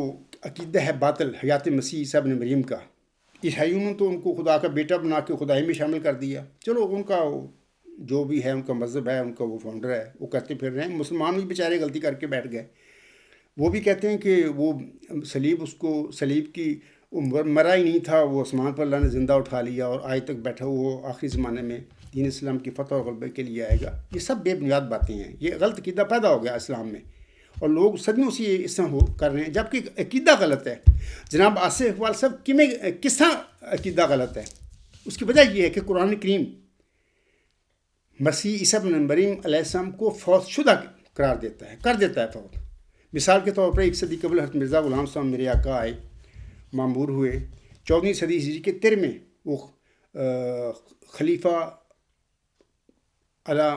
عقیدہ ہے باطل حیات مسیح عیسیٰ ابن مریم کا، عیسائیوں نے تو ان کو خدا کا بیٹا بنا کے خدائی میں شامل کر دیا۔ چلو ان کا جو بھی ہے، ان کا مذہب ہے، ان کا وہ فاؤنڈر ہے، وہ کرتے پھر رہے ہیں۔ مسلمان بھی بیچارے غلطی کر کے بیٹھ گئے، وہ بھی کہتے ہیں کہ وہ صلیب کی مرا ہی نہیں تھا، وہ آسمان پر اللہ نے زندہ اٹھا لیا اور آج تک بیٹھا ہوا آخری زمانے میں دین اسلام کی فتح اور غلبے کے لیے آئے گا۔ یہ سب بے بنیاد باتیں ہیں، یہ غلط عقیدہ پیدا ہو گیا اسلام میں، اور لوگ صدیوں سے یہ اس طرح کر رہے ہیں، جبکہ عقیدہ غلط ہے۔ جناب آصف اقبال صاحب کس طرح عقیدہ غلط ہے؟ اس کی وجہ یہ ہے کہ قرآن کریم مسیح عیسیٰ ابن مریم علیہ السلام کو فوت شدہ قرار دیتا ہے، کر دیتا ہے فوت۔ مثال کے طور پر 1 صدی قبل حضرت مرزا غلام صاحب میرے آقا آئے، معمور ہوئے، 14ویں صدی ہجری کے 13 وہ خلیفہ علی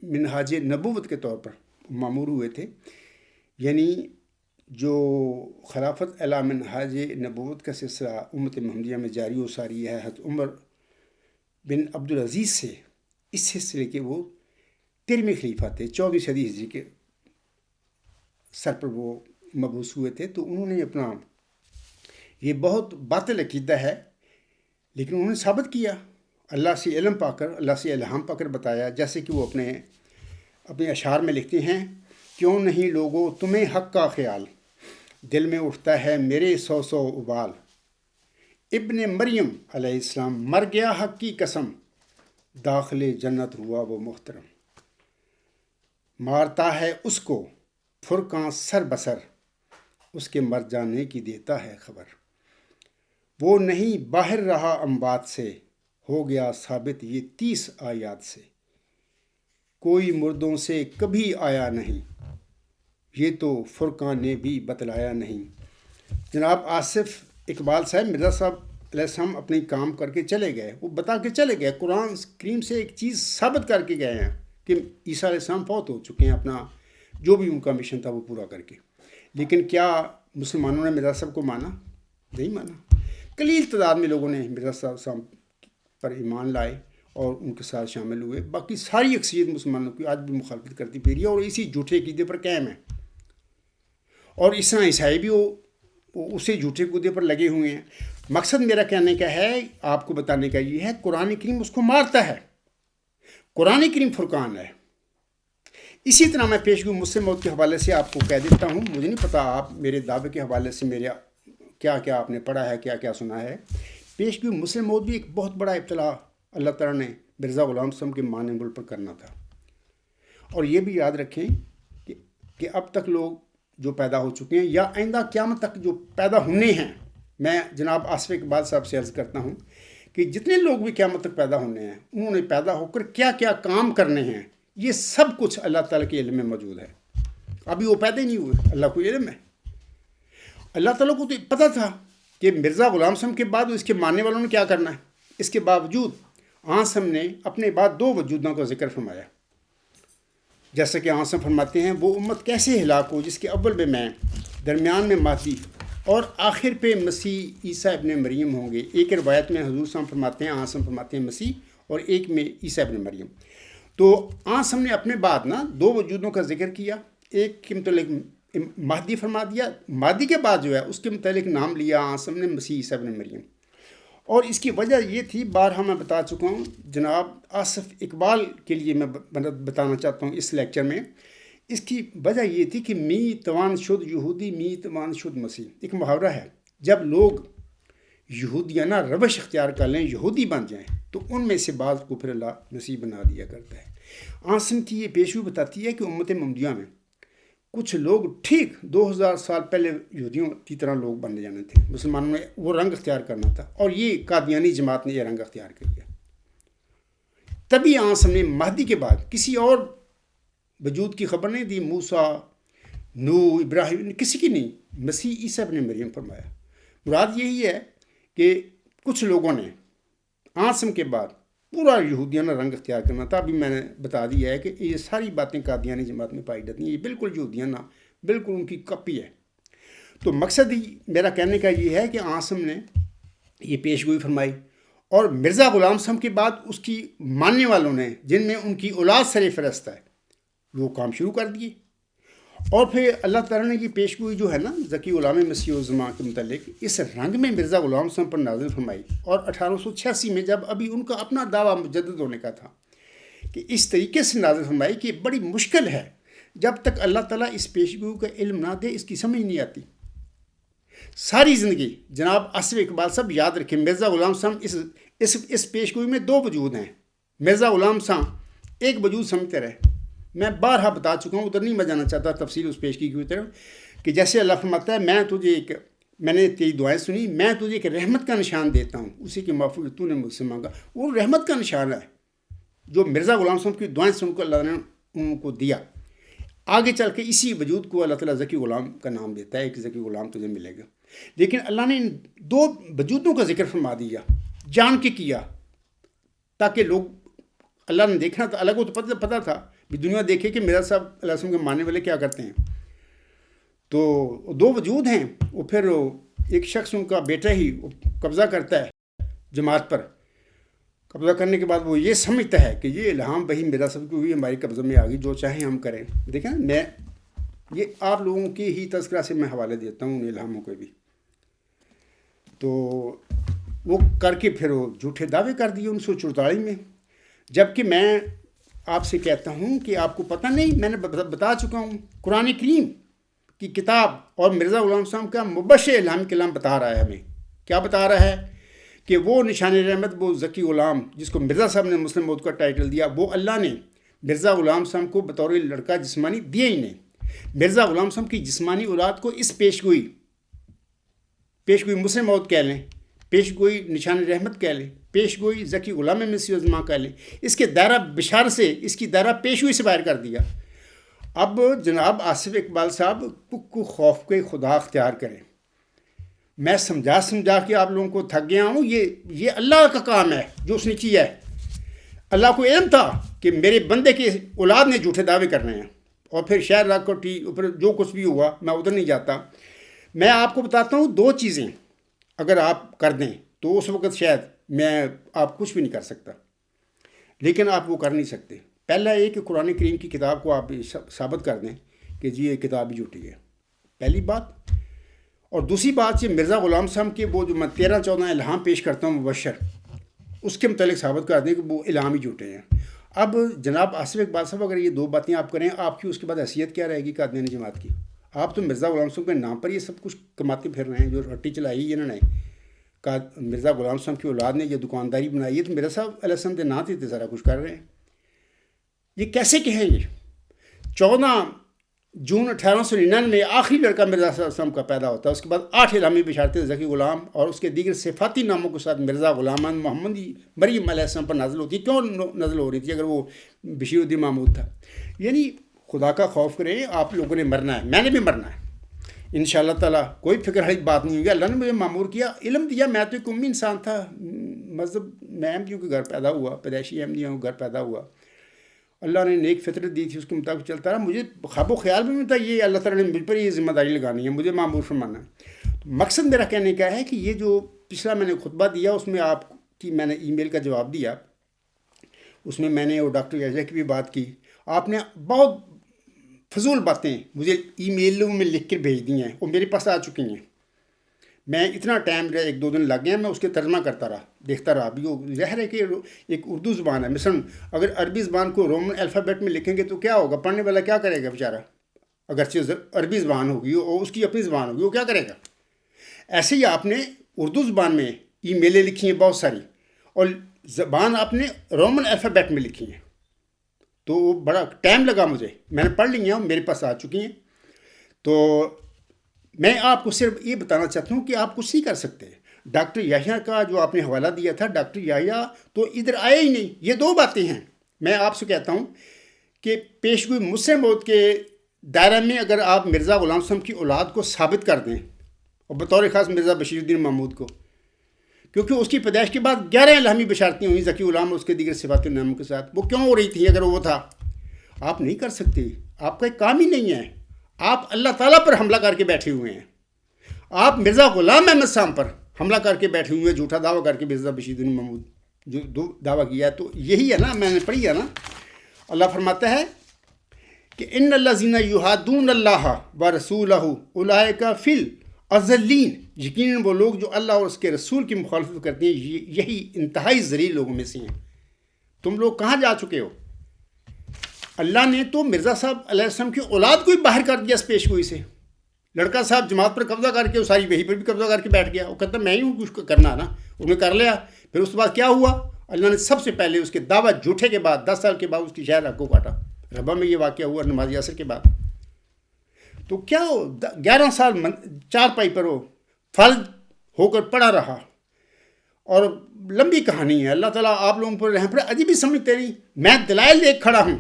منہاج نبوت کے طور پر معمور ہوئے تھے، یعنی جو خلافت علی منہاج نبوت کا سلسلہ امت محمدیہ میں جاری و ساری ہے حضرت عمر بن عبدالعزیز سے، اس سلسلے کے وہ 13ویں خلیفہ تھے، 14ویں صدی ہجری کے سر پر وہ مبعوث ہوئے تھے۔ تو انہوں نے اپنا یہ بہت باطل عقیدہ ہے، لیکن انہوں نے ثابت کیا، اللہ سے علم پا کر، اللہ سے الہام پا کر بتایا، جیسے کہ وہ اپنے اشعار میں لکھتے ہیں، کیوں نہیں لوگو تمہیں حق کا خیال، دل میں اٹھتا ہے میرے 100 ابال، ابن مریم علیہ السلام مر گیا حق کی قسم، داخل جنت ہوا وہ محترم، مارتا ہے اس کو فرقاں سر بسر، اس کے مر جانے کی دیتا ہے خبر، وہ نہیں باہر رہا اموات سے، ہو گیا ثابت یہ 30 آیات سے، کوئی مردوں سے کبھی آیا نہیں، یہ تو فرقان نے بھی بتلایا نہیں۔ جناب آصف اقبال صاحب مرزا صاحب علیہ السلام اپنی کام کر کے چلے گئے، وہ بتا کے چلے گئے، قرآن کریم سے ایک چیز ثابت کر کے گئے ہیں کہ عیسیٰ علیہ السلام فوت ہو چکے ہیں، اپنا جو بھی ان کا مشن تھا وہ پورا کر کے۔ لیکن کیا مسلمانوں نے مرزا صاحب کو مانا؟ نہیں مانا۔ قلیل تعداد میں لوگوں نے مرزا صاحب پر ایمان لائے اور ان کے ساتھ شامل ہوئے، باقی ساری اکثریت مسلمانوں کی آج بھی مخالفت کرتی پھر رہی ہے اور اسی جھوٹے عقیدے پر قائم ہے، اور اس طرح عیسائی بھی اسی جھوٹے عقیدے پر لگے ہوئے ہیں۔ مقصد میرا کہنے کا ہے، آپ کو بتانے کا یہ ہے، قرآن کریم اس کو مارتا ہے، قرآن کریم فرقان ہے۔ اسی طرح میں پیشگوئی مسلم موت کے حوالے سے آپ کو کہہ دیتا ہوں، مجھے نہیں پتا آپ میرے دعوے کے حوالے سے میرے کیا کیا آپ نے پڑھا ہے، کیا کیا سنا ہے۔ پیشگوئی مسلم موت بھی ایک بہت بڑا ابتلا اللہ تعالیٰ نے مرزا غلام صاحب کے معنی ملک پر کرنا تھا۔ اور یہ بھی یاد رکھیں کہ اب تک لوگ جو پیدا ہو چکے ہیں یا آئندہ قیامت تک جو پیدا ہونے ہیں، میں جناب آصف اقبال صاحب سے عرض کرتا ہوں کہ جتنے لوگ بھی قیامت تک پیدا ہونے ہیں، انہوں نے پیدا ہو کر کیا کیا کام کرنے ہیں، یہ سب کچھ اللہ تعالیٰ کے علم میں موجود ہے۔ ابھی وہ پیدا ہی نہیں ہوئے، اللہ کو علم ہے۔ اللہ تعالیٰ کو تو پتہ تھا کہ مرزا غلام صاحب کے بعد اس کے ماننے والوں نے کیا کرنا ہے۔ اس کے باوجود آنسم نے اپنے بعد دو وجودوں کا ذکر فرمایا، جیسا کہ آنسم فرماتے ہیں، وہ امت کیسے ہلاک ہو جس کے اول میں درمیان میں مہدی اور آخر پہ مسیح عیسیٰ ابن مریم ہوں گے۔ ایک روایت میں حضور صاحب فرماتے ہیں، آنسم فرماتے ہیں مسیح، اور ایک میں عیسیٰ ابن مریم۔ تو آنسم نے اپنے بعد دو وجودوں کا ذکر کیا، ایک کے متعلق مہدی فرما دیا، مہدی کے بعد جو ہے اس کے متعلق نام لیا آنسم نے مسیح عیسیٰ ابن مریم۔ اور اس کی وجہ یہ تھی، بارہا میں بتا چکا ہوں، جناب آصف اقبال کے لیے میں بتانا چاہتا ہوں اس لیکچر میں، اس کی وجہ یہ تھی کہ می توان شد یہودی می توان شد مسیح۔ ایک محاورہ ہے، جب لوگ یہودیانہ روش اختیار کر لیں، یہودی بن جائیں، تو ان میں سے بعض کو پھر اللہ مسیح بنا دیا کرتا ہے۔ آنسم کی یہ پیشگوئی بتاتی ہے کہ امت محمدیہ میں کچھ لوگ ٹھیک 2000 سال پہلے یہودیوں کی طرح لوگ بننے جانے تھے، مسلمانوں نے وہ رنگ اختیار کرنا تھا، اور یہ قادیانی جماعت نے یہ رنگ اختیار کیا۔ تبھی آنسم نے مہدی کے بعد کسی اور وجود کی خبر نہیں دی، موسیٰ، نوح، ابراہیم، کسی کی نہیں، مسیح عیسیٰ ابن مریم فرمایا۔ مراد یہی ہے کہ کچھ لوگوں نے آنسم کے بعد پورا یہودیانہ رنگ اختیار کرنا تھا۔ ابھی میں نے بتا دیا ہے کہ یہ ساری باتیں قادیانی جماعت میں پائی جاتی ہیں، یہ بالکل یہودیانہ، بالکل ان کی کاپی ہے۔ تو مقصد ہی میرا کہنے کا یہ ہے کہ آنسم نے یہ پیشگوئی فرمائی، اور مرزا غلام صاحب کے بعد اس کی ماننے والوں نے، جن میں ان کی اولاد سر فہرست ہے، وہ کام شروع کر دیے۔ اور پھر اللہ تعالیٰ نے یہ پیشگوئی جو ہے نا ذکی غلام مسیح الزمان کے متعلق اس رنگ میں مرزا غلام صاحب پر نازل فرمائی، اور 1886 میں جب ابھی ان کا اپنا دعویٰ مجدد ہونے کا تھا، کہ اس طریقے سے نازل فرمائی کہ بڑی مشکل ہے، جب تک اللہ تعالیٰ اس پیشگوئی کا علم نہ دے اس کی سمجھ نہیں آتی۔ ساری زندگی جناب آصف اقبال صاحب یاد رکھیں، مرزا غلام صاحب اس پیشگوئی میں دو وجود ہیں۔ مرزا غلام صاحب ایک وجود سمجھتے رہے، میں بارہا بتا چکا ہوں، ادھر نہیں میں جانا چاہتا تفصیل اس پیشگوئی کی طرف، کہ جیسے اللہ فرماتا ہے، میں نے تیری دعائیں سنی، میں تجھے ایک رحمت کا نشان دیتا ہوں، اسی کے محفوظ تو نے مجھ سے مانگا۔ وہ رحمت کا نشان ہے جو مرزا غلام صاحب کی دعائیں سن کر اللہ نے ان کو دیا۔ آگے چل کے اسی وجود کو اللہ تعالیٰ ذکی غلام کا نام دیتا ہے کہ ذکی غلام تجھے ملے گا۔ لیکن اللہ نے ان دو وجودوں کا ذکر فرما دیا، جان کے کیا، تاکہ لوگ، اللہ نے دیکھنا تھا، اللہ کو تو پتہ تھا بھی دنیا دیکھے کہ مرزا صاحب علیہ السلام کے ماننے والے کیا کرتے ہیں۔ تو دو وجود ہیں، وہ پھر ایک شخص ان کا بیٹا ہی قبضہ کرتا ہے جماعت پر، قبضہ کرنے کے بعد وہ یہ سمجھتا ہے کہ یہ الہام وہی مرزا صاحب کی ہوئی، ہماری قبضے میں آ گئی، جو چاہیں ہم کریں۔ دیکھیں میں یہ آپ لوگوں کے ہی تذکرہ سے میں حوالے دیتا ہوں ان الہاموں کو بھی۔ تو وہ کر کے پھر وہ جھوٹے دعوے کر دیے 1944 میں، جبکہ میں آپ سے کہتا ہوں کہ آپ کو پتہ نہیں، میں نے بتا چکا ہوں، قرآن کریم کی کتاب اور مرزا غلام صاحب کا مبشر الہامی کلام بتا رہا ہے ہمیں، کیا بتا رہا ہے کہ وہ نشان رحمت، وہ ذکی غلام جس کو مرزا صاحب نے مسلم موت کا ٹائٹل دیا، وہ اللہ نے مرزا غلام صاحب کو بطور لڑکا جسمانی دیا ہی نہیں۔ مرزا غلام صاحب کی جسمانی اولاد کو اس پیشگوئی مسلم موت کہہ لیں، پیشگوئی نشان رحمت کہہ لیں، پیشگوئی ذکی غلام مسیح الزمان کہہ لیں، اس کے دائرہ بشار سے، اس کی دائرہ پیشگوئی سے باہر کر دیا۔ اب جناب آصف اقبال صاحب کو خوف کے خدا اختیار کریں۔ میں سمجھا کے آپ لوگوں کو تھک گیا ہوں، یہ اللہ کا کام ہے جو اس نے کیا ہے۔ اللہ کو علم تھا کہ میرے بندے کی اولاد نے جھوٹے دعوے کرنے ہیں، اور پھر شہر راکوٹی اوپر جو کچھ بھی ہوا، میں ادھر نہیں جاتا۔ میں آپ کو بتاتا ہوں دو چیزیں اگر آپ کر دیں تو اس وقت شاید میں آپ کچھ بھی نہیں کر سکتا، لیکن آپ وہ کر نہیں سکتے۔ پہلا یہ کہ قرآن کریم کی کتاب کو آپ ثابت کر دیں کہ جی یہ کتاب ہی جھوٹی ہے، پہلی بات۔ اور دوسری بات یہ مرزا غلام صاحب کے وہ جو میں 13-14 الہام پیش کرتا ہوں مبشر، اس کے متعلق ثابت کر دیں کہ وہ الہام ہی جھوٹے ہیں۔ اب جناب آصف اقبال صاحب اگر یہ دو باتیں آپ کریں، آپ کی اس کے بعد حیثیت کیا رہے گی قادیانی جماعت کی؟ آپ تو مرزا غلام صاحب کے نام پر یہ سب کچھ کماتے پھر رہے ہیں، جو رٹی چلائی انہوں نے مرزا غلام صاحب کی اولاد نے یہ دکانداری بنائی ہے، تو مرزا صاحب علیہ السلام کے نا تھے سارا کچھ کر رہے ہیں۔ یہ کیسے کہیں گے؟ 14 جون 1899 میں آخری لڑکا مرزا صلی اللہ علیہ وسلم کا پیدا ہوتا ہے، اس کے بعد 8 الہامی بشارتیں ذکی غلام اور اس کے دیگر صفاتی ناموں کے ساتھ مرزا غلام محمد مریم علیہ السلام پر نازل ہوتی ہے۔ کیوں نازل ہو رہی تھی اگر وہ بشیر الدین محمود تھا؟ یعنی خدا کا خوف کریں، آپ لوگوں نے مرنا ہے، میں نے بھی مرنا ہے انشاءاللہ تعالیٰ، کوئی فکر والی بات نہیں ہوگی۔ اللہ نے مجھے معمور کیا، علم دیا، میں تو ایک امی انسان تھا، مذہب میں احمدیوں کے گھر پیدا ہوا، پیدائشی احمدیوں کے گھر پیدا ہوا، اللہ نے نیک فطرت دی تھی، اس کے مطابق چلتا رہا۔ مجھے خواب و خیال بھی نہیں تھا یہ اللہ تعالیٰ نے مجھ پر یہ ذمہ داری لگانی ہے، مجھے معمور فرمانا ہے۔ مقصد میرا کہنے کا ہے کہ یہ جو پچھلا میں نے خطبہ دیا اس میں آپ کی میں نے ای میل کا جواب دیا، اس میں میں نے اور ڈاکٹر یحییٰ کی بھی بات کی، آپ نے بہت فضول باتیں مجھے ای میلوں میں لکھ کر بھیج دی ہیں، وہ میرے پاس آ چکی ہیں۔ میں اتنا ٹائم 1-2 دن لگ گیا، میں اس کے ترجمہ کرتا رہا، دیکھتا رہا۔ ابھی وہ ظاہر ہے کہ ایک اردو زبان ہے، مثلا اگر عربی زبان کو رومن الفابیٹ میں لکھیں گے تو کیا ہوگا؟ پڑھنے والا کیا کرے گا بیچارہ؟ اگرچہ عربی زبان ہوگی اور اس کی اپنی زبان ہوگی، وہ کیا کرے گا؟ ایسے ہی آپ نے اردو زبان میں ای میلیں لکھی ہیں بہت ساری، اور زبان آپ نے رومن الفابیٹ میں لکھی ہیں، تو وہ بڑا ٹائم لگا مجھے، میں نے پڑھ لی ہیں، میرے پاس آ چکی ہیں۔ تو میں آپ کو صرف یہ بتانا چاہتا ہوں کہ آپ کچھ نہیں کر سکتے۔ ڈاکٹر یحییٰ کا جو آپ نے حوالہ دیا تھا، ڈاکٹر یحییٰ تو ادھر آئے ہی نہیں۔ یہ 2 باتیں ہیں، میں آپ سے کہتا ہوں کہ پیشگوئی مسلم موت کے دائرہ میں اگر آپ مرزا غلام صاحب کی اولاد کو ثابت کر دیں، اور بطور خاص مرزا بشیر الدین محمود کو، کیونکہ اس کی پیدائش کے بعد 11 الہامی بشارتیں ہوئیں ذکی غلام اور اس کے دیگر صفات ناموں کے ساتھ، وہ کیوں ہو رہی تھی اگر وہ تھا؟ آپ نہیں کر سکتے، آپ کا ایک کام ہی نہیں ہے، آپ اللہ تعالیٰ پر حملہ کر کے بیٹھے ہوئے ہیں، آپ مرزا غلام احمد صاحب پر حملہ کر کے بیٹھے ہوئے ہیں، جھوٹا دعویٰ کر کے مرزا بشیر الدین محمود جو دعویٰ کیا ہے، تو یہی ہے نا، میں نے پڑھی ہے نا، اللہ فرماتا ہے کہ ان الذین یحادون اللہ و رسولہ اولئک فی الاذلین، یقیناً وہ لوگ جو اللہ اور اس کے رسول کی مخالفت کرتے ہیں یہی انتہائی ذلیل لوگوں میں سے ہیں۔ تم لوگ کہاں جا چکے ہو؟ اللہ نے تو مرزا صاحب علیہ السلام کی اولاد کو ہی باہر کر دیا اس پیشگوئی سے۔ لڑکا صاحب جماعت پر قبضہ کر کے ساری وہی پر بھی قبضہ کر کے بیٹھ گیا، وہ کہتا میں ہی ہوں کچھ کرنا نا، انہوں نے کر لیا۔ پھر اس کے بعد کیا ہوا؟ اللہ نے سب سے پہلے اس کے دعویٰ جھوٹے کے بعد 10 سال کے بعد اس کی شہر کو کاٹا۔ ربا میں یہ واقعہ ہوا نماز عصر کے بعد۔ تو کیا ہو 11 سال چارپائی پر ہو فرض ہو کر پڑا رہا، اور لمبی کہانی ہے، اللہ تعالیٰ آپ لوگوں پر رحم پر عجیب ہی سمجھتے نہیں۔ میں دلائل دیکھ کھڑا ہوں،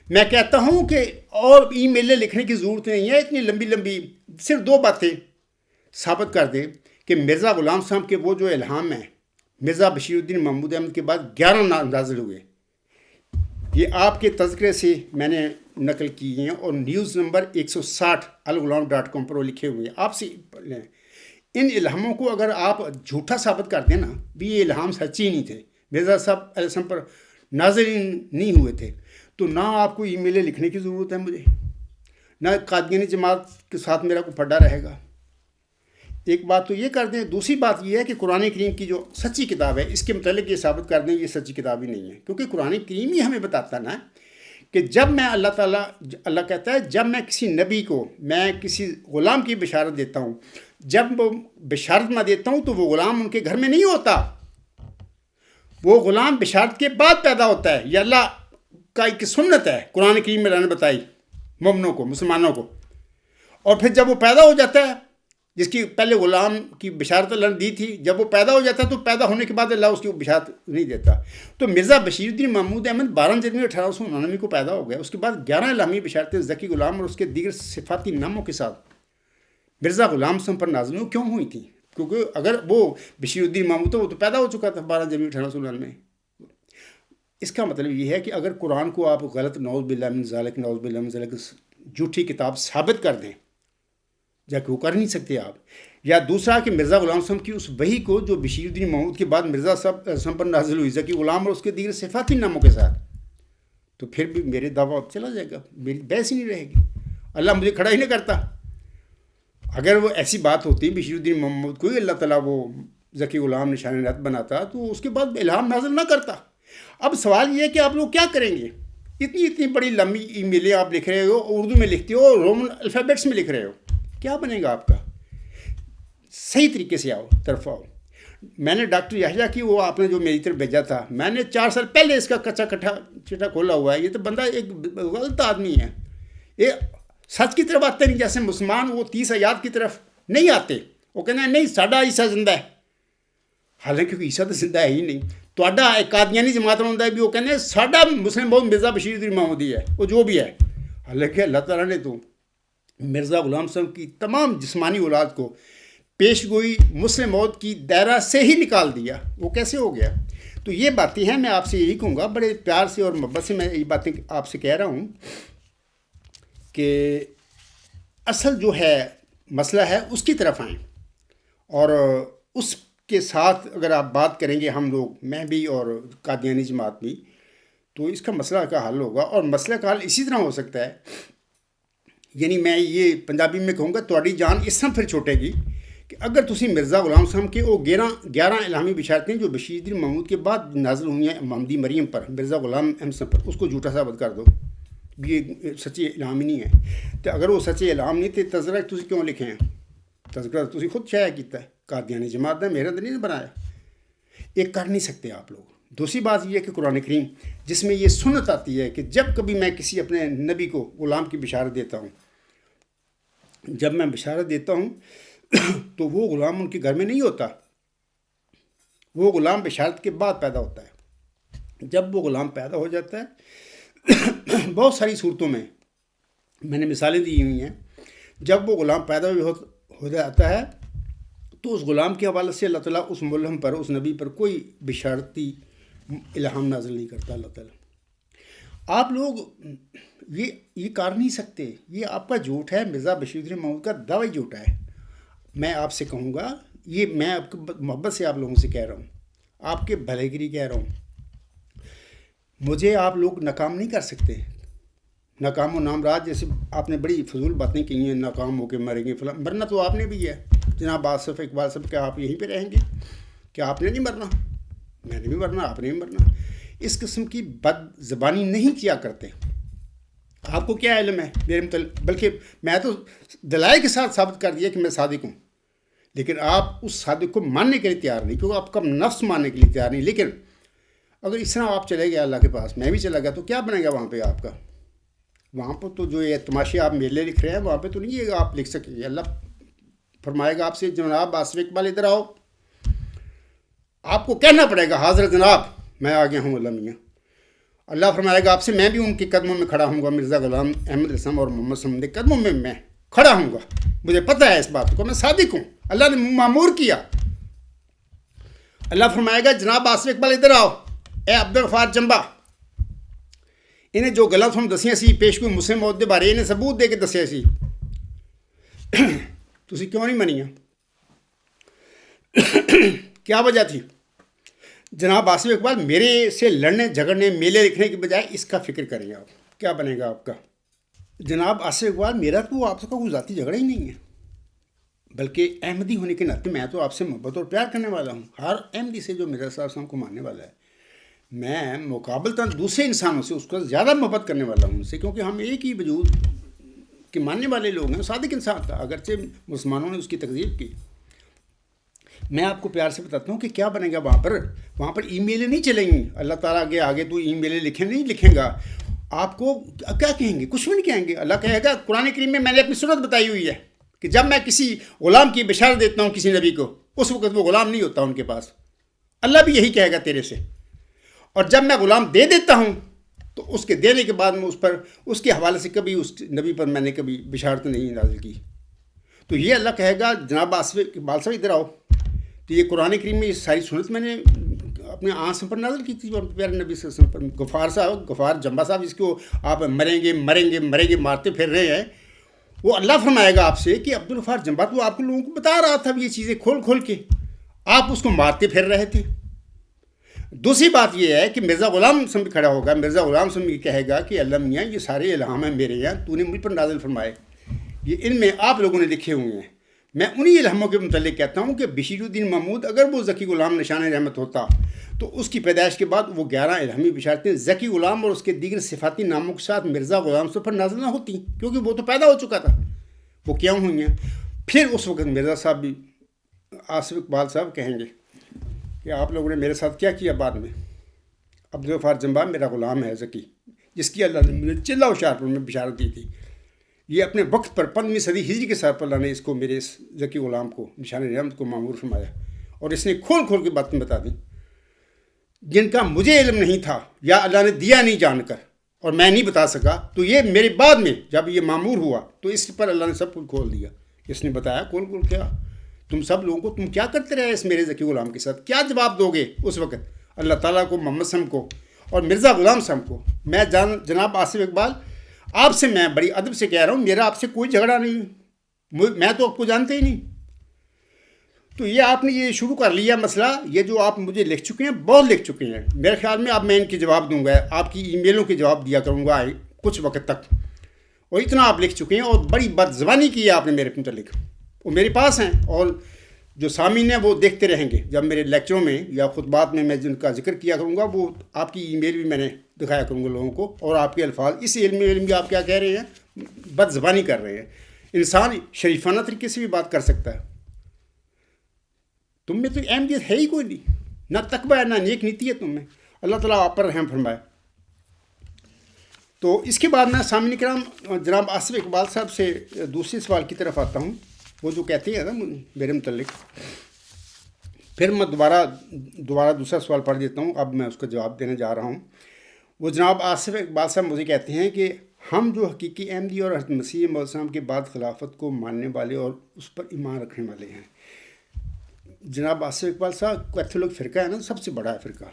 میں کہتا ہوں کہ اور ای میلیں لکھنے کی ضرورت نہیں ہے اتنی لمبی لمبی، صرف 2 باتیں ثابت کر دیں کہ مرزا غلام صاحب کے وہ جو الہام ہیں مرزا بشیر الدین محمود احمد کے بعد 11 نازل ہوئے، یہ آپ کے تذکرے سے میں نے نقل کی ہیں، اور نیوز نمبر 160 الغلام.com پر وہ لکھے ہوئے ہیں، آپ سے لیں۔ ان الہاموں کو اگر آپ جھوٹا ثابت کر دیں نا، بھی یہ الہام سچی نہیں تھے، مرزا صاحب علیہ السلام پر نازل نہیں ہوئے تھے، تو نہ آپ کو ای میلیں لکھنے کی ضرورت ہے مجھے، نہ قادیانی جماعت کے ساتھ میرا کوئی پھڈا رہے گا۔ ایک بات تو یہ کر دیں، دوسری بات یہ ہے کہ قرآن کریم کی جو سچی کتاب ہے اس کے متعلق یہ ثابت کر دیں یہ سچی کتاب ہی نہیں ہے، کیونکہ قرآن کریم ہی ہمیں بتاتا نا کہ جب میں اللہ کہتا ہے جب میں کسی نبی کو میں کسی غلام کی بشارت دیتا ہوں، جب وہ بشارت میں دیتا ہوں تو وہ غلام ان کے گھر میں نہیں ہوتا، وہ غلام بشارت کے بعد پیدا ہوتا ہے۔ یہ اللہ کا ایک سنت ہے، قرآن کریم میں اللہ نے بتائی مومنوں کو، مسلمانوں کو، اور پھر جب وہ پیدا ہو جاتا ہے، جس کی پہلے غلام کی بشارت اللہ نے دی تھی، جب وہ پیدا ہو جاتا ہے تو پیدا ہونے کے بعد اللہ اس کی بشارت نہیں دیتا۔ تو مرزا بشیر الدین محمود احمد 12 جنوری 1899 کو پیدا ہو گیا، اس کے بعد 11 الہامی بشارتیں ذکی غلام اور اس کے دیگر صفاتی ناموں کے ساتھ مرزا غلام صاحب پر نازل کیوں ہوئی تھیں؟ کیونکہ اگر وہ بشیر الدین محمود تھا وہ تو پیدا ہو چکا تھا 12 جنوری 1899 میں۔ اس کا مطلب یہ ہے کہ اگر قرآن کو آپ غلط نعوذ باللہ من ذالک نعوذ باللہ من ذالک جھوٹی کتاب ثابت کر دیں، جبکہ وہ کر نہیں سکتے آپ، یا دوسرا کہ مرزا غلام صاحب کی اس وحی کو جو بشیر الدین محمود کے بعد مرزا صاحب پر نازل ہوئی ذکی غلام اور اس کے دیگر صفاتی ناموں کے ساتھ، تو پھر بھی میرے دعویٰ چلا جائے گا، میری بحث ہی نہیں رہے گی، اللہ مجھے کھڑا ہی نہیں کرتا۔ اگر وہ ایسی بات ہوتی بشیر الدین محمود کو اللہ تعالیٰ وہ ذکی غلام نشان رت بناتا تو اس کے بعد الہام نازل نہ کرتا. اب سوال یہ ہے کہ آپ لوگ کیا کریں گے؟ اتنی بڑی لمبی ای میلیں آپ لکھ رہے ہو، اردو میں لکھتے ہو، رومن الفابیٹس میں لکھ رہے ہو، کیا بنے گا آپ کا؟ صحیح طریقے سے آؤ، طرف آؤ. میں نے ڈاکٹر یحییٰ کی وہ آپ نے جو میری طرف بھیجا تھا، میں نے 4 سال پہلے اس کا کچا کٹھا چٹا کھولا ہوا ہے. یہ تو بندہ ایک غلط آدمی ہے، یہ سچ کی طرف آتے نہیں. جیسے مسلمان وہ 30 آیات کی طرف نہیں آتے، وہ کہنا ہے نہیں ساڈا عیسیٰ زندہ ہے، حالانکہ عیسیٰ تو زندہ ہے ہی نہیں. تھوڑا ایک قادیانی جماعت میں ہوتا ہے بھی وہ کہنے ساڈا مسلم بہت مرزا بشیر الدین محمودی ہے، وہ جو بھی ہے. حالانکہ اللہ تعالیٰ نے تو مرزا غلام صاحب کی تمام جسمانی اولاد کو پیش گوئی مسلم موت کی دائرہ سے ہی نکال دیا. وہ کیسے ہو گیا؟ تو یہ باتیں ہیں. میں آپ سے یہی کہوں گا، بڑے پیار سے اور محبت سے میں یہ باتیں آپ سے کہہ رہا ہوں کہ اصل جو ہے مسئلہ ہے اس کی طرف آئیں، اور اس کے ساتھ اگر آپ بات کریں گے ہم لوگ، میں بھی اور قادیانی جماعت بھی، تو اس کا مسئلہ کا حل ہوگا. اور مسئلہ کا حل اسی طرح ہو سکتا ہے، یعنی میں یہ پنجابی میں کہوں گا تھوڑی جان اس طرح پھر چھوٹے گی کہ اگر تسی مرزا غلام صاحب کے وہ 11 الہامی بشارتیں جو بشیر الدین محمود کے بعد نازل ہوئی ہیں محمدی مریم پر، مرزا غلام احمد صاحب پر، اس کو جھوٹا ثابت کر دو بھی یہ سچے الہام ہی نہیں ہے. تو اگر وہ سچے الہام نہیں تھے تذکرہ تسی کیوں لکھے ہیں؟ تذکرہ تسی خود شائع کیتا ہے، قادیانی جماعت نے، میرا نہیں بنایا. یہ کر نہیں سکتے آپ لوگ. دوسری بات یہ ہے کہ قرآن کریم جس میں یہ سنت آتی ہے کہ جب کبھی میں کسی اپنے نبی کو غلام کی بشارت دیتا ہوں، جب میں بشارت دیتا ہوں تو وہ غلام ان کے گھر میں نہیں ہوتا، وہ غلام بشارت کے بعد پیدا ہوتا ہے. جب وہ غلام پیدا ہو جاتا ہے بہت ساری صورتوں میں میں نے مثالیں دی ہوئی ہیں، جب وہ غلام پیدا ہو جاتا ہے تو اس غلام کے حوالے سے اللہ تعالیٰ اس ملہم پر، اس نبی پر کوئی بشارتی الہام نازل نہیں کرتا اللہ تعالیٰ. آپ لوگ یہ کر نہیں سکتے، یہ آپ کا جھوٹ ہے. مرزا بشیر الدین محمود کا دعوی جھوٹا ہے. میں آپ سے کہوں گا، یہ میں آپ کو محبت سے آپ لوگوں سے کہہ رہا ہوں، آپ کے بھلے گیری کہہ رہا ہوں. مجھے آپ لوگ ناکام نہیں کر سکتے. ناکام و نامراد جیسے آپ نے بڑی فضول باتیں کی ہیں، ناکام ہو کے مریں گے فلاں، مرنا تو آپ نے بھی ہے. جناب آصف اقبال صاحب کہ آپ یہیں پہ رہیں گے، کہ آپ نے نہیں مرنا، میں نے بھی مرنا، آپ نے بھی مرنا. اس قسم کی بد زبانی نہیں کیا کرتے. آپ کو کیا علم ہے میرے متعلق؟ بلکہ میں تو دلائل کے ساتھ ثابت کر دیا کہ میں صادق ہوں، لیکن آپ اس صادق کو ماننے کے لیے تیار نہیں، کیونکہ آپ کا نفس ماننے کے لیے تیار نہیں. لیکن اگر اس طرح آپ چلے گئے اللہ کے پاس، میں بھی چلا گیا، تو کیا بنے گا وہاں پہ آپ کا؟ وہاں پہ تو جو یہ تماشے آپ میلے لکھ رہے ہیں وہاں پہ تو نہیں ہے آپ لکھ سکیں گے. اللہ فرمائے گا آپ سے جناب آصف اقبال ادھر آؤ، آپ کو کہنا پڑے گا حاضر جناب میں آ گیا ہوں اللہ میاں. اللہ فرمائے گا آپ سے میں بھی ان کے قدموں میں کھڑا ہوں گا، مرزا غلام احمد رسم اور محمد صلی کے قدموں میں میں کھڑا ہوں گا. مجھے پتہ ہے اس بات کو، میں صادق ہوں. اللہ نے معمور کیا. اللہ فرمائے گا جناب آصف اقبال ادھر آؤ، اے عبدالغفار جمبا، انہیں جو غلط ہم دسیاں سی پیش کوئی مسلم موت دے بارے انہیں ثبوت دے کے دسیا سی، تسی کیوں نہیں منیا؟ کیا وجہ تھی؟ جناب آصف اقبال میرے سے لڑنے جھگڑنے میلے لکھنے کی بجائے اس کا فکر کریں آپ، کیا بنے گا آپ کا؟ جناب آصف اقبال میرا تو آپ کا کوئی ذاتی جھگڑا ہی نہیں ہے، بلکہ احمدی ہونے کے ناطے میں تو آپ سے محبت اور پیار کرنے والا ہوں. ہر احمدی سے جو مرزا صاحب کو ماننے والا ہے، میں مقابلتاً دوسرے انسانوں سے اس کو زیادہ محبت کرنے والا ہوں ان سے، کیونکہ ہم ایک ہی وجود کے ماننے والے لوگ ہیں. صادق انسان تھا، اگرچہ مسلمانوں نے اس کی تکذیب کی. میں آپ کو پیار سے بتاتا ہوں کہ کیا بنے گا وہاں پر ای میلیں نہیں چلیں گی. اللہ تعالیٰ آگے تو ای میلیں نہیں لکھیں گا. آپ کو کیا کہیں گے؟ کچھ بھی نہیں کہیں گے. اللہ کہے گا قرآن کریم میں نے اپنی سنت بتائی ہوئی ہے کہ جب میں کسی غلام کی بشارت دیتا ہوں کسی نبی کو، اس وقت وہ غلام نہیں ہوتا ان کے پاس. اللہ بھی یہی کہے گا تیرے سے. اور جب میں غلام دے دیتا ہوں تو اس کے دینے کے بعد میں اس کے حوالے سے کبھی اس نبی پر میں نے کبھی بشارت نہیں نازل کی. تو یہ اللہ کہے گا جناب آصف اقبال صاحب ادھر آؤ. تو یہ قرآن کریم میں یہ ساری سنت میں نے اپنے آنکھ پر نازل کی تھی پیارے نبی صلی اللہ علیہ وسلم پر. غفار جمبا صاحب جس کو آپ مریں گے مارتے پھر رہے ہیں، وہ اللہ فرمائے گا آپ سے کہ عبدالغفار جمبا تو آپ کو لوگوں کو بتا رہا تھا یہ چیزیں کھول کے، آپ اس کو مارتے پھر رہے تھے. دوسری بات یہ ہے کہ مرزا غلام صاحب کھڑا ہوگا، مرزا غلام صاحب یہ کہے گا کہ اللہ میاں یہ سارے الہام ہیں میرے یہاں، تو نے مجھ پر نازل فرمائے، یہ ان میں آپ لوگوں نے لکھے ہوئے ہیں. میں انہی الہاموں کے متعلق کہتا ہوں کہ بشیر الدین محمود اگر وہ ذکی غلام نشان رحمت ہوتا تو اس کی پیدائش کے بعد وہ 11 الہامی بشارتیں ذکی غلام اور اس کے دیگر صفاتی ناموں کے ساتھ مرزا غلام صاحب پر نازل نہ ہوتی، کیونکہ وہ تو پیدا ہو چکا تھا، وہ کیوں ہوئی ہیں؟ پھر اس وقت مرزا صاحب بھی آصف اقبال صاحب کہیں گے کہ آپ لوگوں نے میرے ساتھ کیا کیا بعد میں۔ عبدالغفار جنبا میرا غلام ہے ذکی، جس کی اللہ نے مجھے چلہ و شارپور میں بشارت دی تھی۔ یہ اپنے وقت پر 15ویں صدی ہجری کے ساتھ پر اللہ نے اس کو، میرے اس ذکی غلام کو، نشان رحمت کو معمور فرمایا، اور اس نے کھول کھول کے باتیں بتا دیں جن کا مجھے علم نہیں تھا یا اللہ نے دیا نہیں جان کر اور میں نہیں بتا سکا، تو یہ میرے بعد میں جب یہ معمور ہوا تو اس پر اللہ نے سب کچھ کھول دیا۔ اس نے بتایا کھول کھول کیا تم سب لوگوں کو، تم کیا کرتے رہے اس میرے ذکی غلام کے ساتھ، کیا جواب دو گے اس وقت اللہ تعالیٰ کو، محمد صاحب کو اور مرزا غلام صاحب کو۔ میں جناب آصف اقبال آپ سے میں بڑی ادب سے کہہ رہا ہوں، میرا آپ سے کوئی جھگڑا نہیں، میں تو آپ کو جانتے ہی نہیں۔ تو یہ آپ نے یہ شروع کر لیا مسئلہ، یہ جو آپ مجھے لکھ چکے ہیں، بہت لکھ چکے ہیں، میرے خیال میں اب میں ان کے جواب دوں گا، آپ کی ای میلوں کے جواب دیا کروں گا کچھ وقت تک، اور اتنا آپ لکھ چکے ہیں اور بڑی بد زبانی کی ہے آپ نے میرے متعلق، وہ میرے پاس ہیں، اور جو سامعین ہیں وہ دیکھتے رہیں گے جب میرے لیکچروں میں یا خطبات میں جن کا ذکر کیا کروں گا، وہ آپ کی ای میل بھی میں نے دکھایا کروں گا لوگوں کو، اور آپ کے الفاظ اس علم بھی آپ کیا کہہ رہے ہیں، بد زبانی کر رہے ہیں۔ انسان شریفانہ طریقے سے بھی بات کر سکتا ہے، تم میں تو اہمیت ہے ہی کوئی نہیں، نہ تقویٰ ہے نہ نیک نیتی ہے تم میں، اللہ تعالیٰ آپ پر رحم فرمائے۔ تو اس کے بعد میں سامعین کرام جناب آصف اقبال صاحب سے دوسرے سوال کی طرف آتا ہوں، وہ جو کہتے ہیں نا میرے متعلق، پھر میں دوبارہ دوسرا سوال پڑھ دیتا ہوں، اب میں اس کا جواب دینے جا رہا ہوں۔ وہ جناب آصف اقبال صاحب مجھے کہتے ہیں کہ ہم جو حقیقی احمدی اور حضرت مسیح موعود السلام کے بعد خلافت کو ماننے والے اور اس پر ایمان رکھنے والے ہیں۔ جناب آصف اقبال صاحب کیتھولک فرقہ ہے نا، سب سے بڑا ہے فرقہ،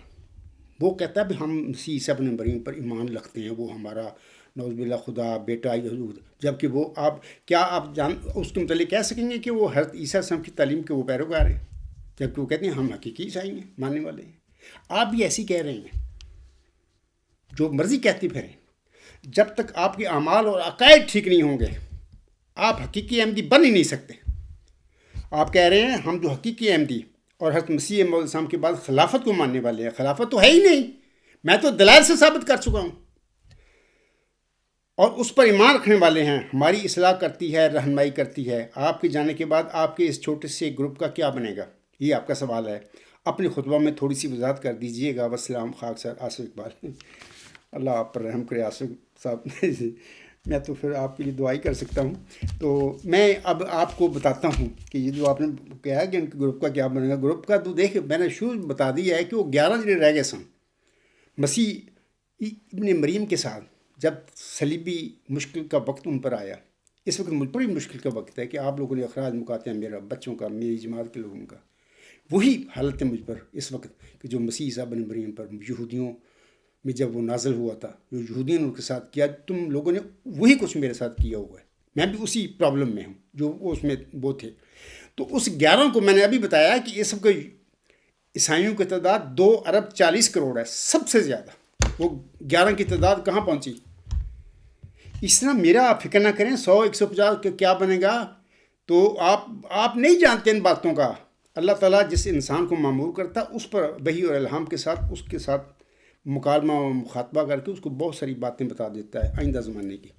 وہ کہتا ہے بھی ہم مسیح عیسیٰ ابن مریم پر ایمان رکھتے ہیں، وہ ہمارا نعوذ باللہ خدا بیٹا یہود، جبکہ وہ آپ اس کے متعلق کہہ سکیں گے کہ وہ حضرت عیسیٰ السلام کی تعلیم کے وہ پیروکار ہیں، جبکہ وہ کہتے ہیں ہم حقیقی عیسائی ہیں، ماننے والے ہیں۔ آپ بھی ایسی کہہ رہے ہیں، جو مرضی کہتے پھریں، جب تک آپ کے اعمال اور عقائد ٹھیک نہیں ہوں گے آپ حقیقی احمدی بن ہی نہیں سکتے۔ آپ کہہ رہے ہیں ہم جو حقیقی احمدی اور حضرت مسیح موعود السلام کے بعد خلافت کو ماننے والے ہیں، خلافت تو ہے ہی نہیں، میں تو دلائل سے ثابت کر چکا ہوں، اور اس پر ایمان رکھنے والے ہیں، ہماری اصلاح کرتی ہے، رہنمائی کرتی ہے۔ آپ کے جانے کے بعد آپ کے اس چھوٹے سے گروپ کا کیا بنے گا، یہ آپ کا سوال ہے، اپنے خطبہ میں تھوڑی سی وضاحت کر دیجئے گا۔ وسلام، خاک سر آصف اقبال۔ اللہ آپ پر رحم کرے آصف صاحب، میں تو پھر آپ کے لیے دعائی کر سکتا ہوں۔ تو میں اب آپ کو بتاتا ہوں کہ یہ جو آپ نے کہا کہ ان کے گروپ کا کیا بنے گا، گروپ کا تو دیکھ میں نے شروع بتا دیا ہے کہ وہ 11 جنے رہ گئے سن مسیح ابن مریم کے ساتھ، جب صلیبی مشکل کا وقت ان پر آیا۔ اس وقت بڑی مشکل کا وقت ہے کہ آپ لوگوں نے اخراج مکاتے ہیں میرا، بچوں کا، میری جماعت کے لوگوں کا، وہی حالت ہے مجھ پر اس وقت کہ جو مسیح عیسیٰ ابن مریم پر یہودیوں میں جب وہ نازل ہوا تھا، جو یہودیوں نے ان کے ساتھ کیا، تم لوگوں نے وہی کچھ میرے ساتھ کیا ہوا ہے، میں بھی اسی پرابلم میں ہوں جو اس میں وہ تھے۔ تو اس 11 کو میں نے ابھی بتایا کہ اس وقت عیسائیوں کی تعداد 2.40 ارب ہے، سب سے زیادہ، وہ 11 کی تعداد کہاں پہنچی؟ اس طرح میرا آپ فکر نہ کریں 100-150 کا کیا بنے گا، تو آپ نہیں جانتے ان باتوں کا۔ اللہ تعالیٰ جس انسان کو معمور کرتا اس پر وحی اور الہام کے ساتھ اس کے ساتھ مکالمہ و مخاطبہ کر کے اس کو بہت ساری باتیں بتا دیتا ہے آئندہ زمانے کی،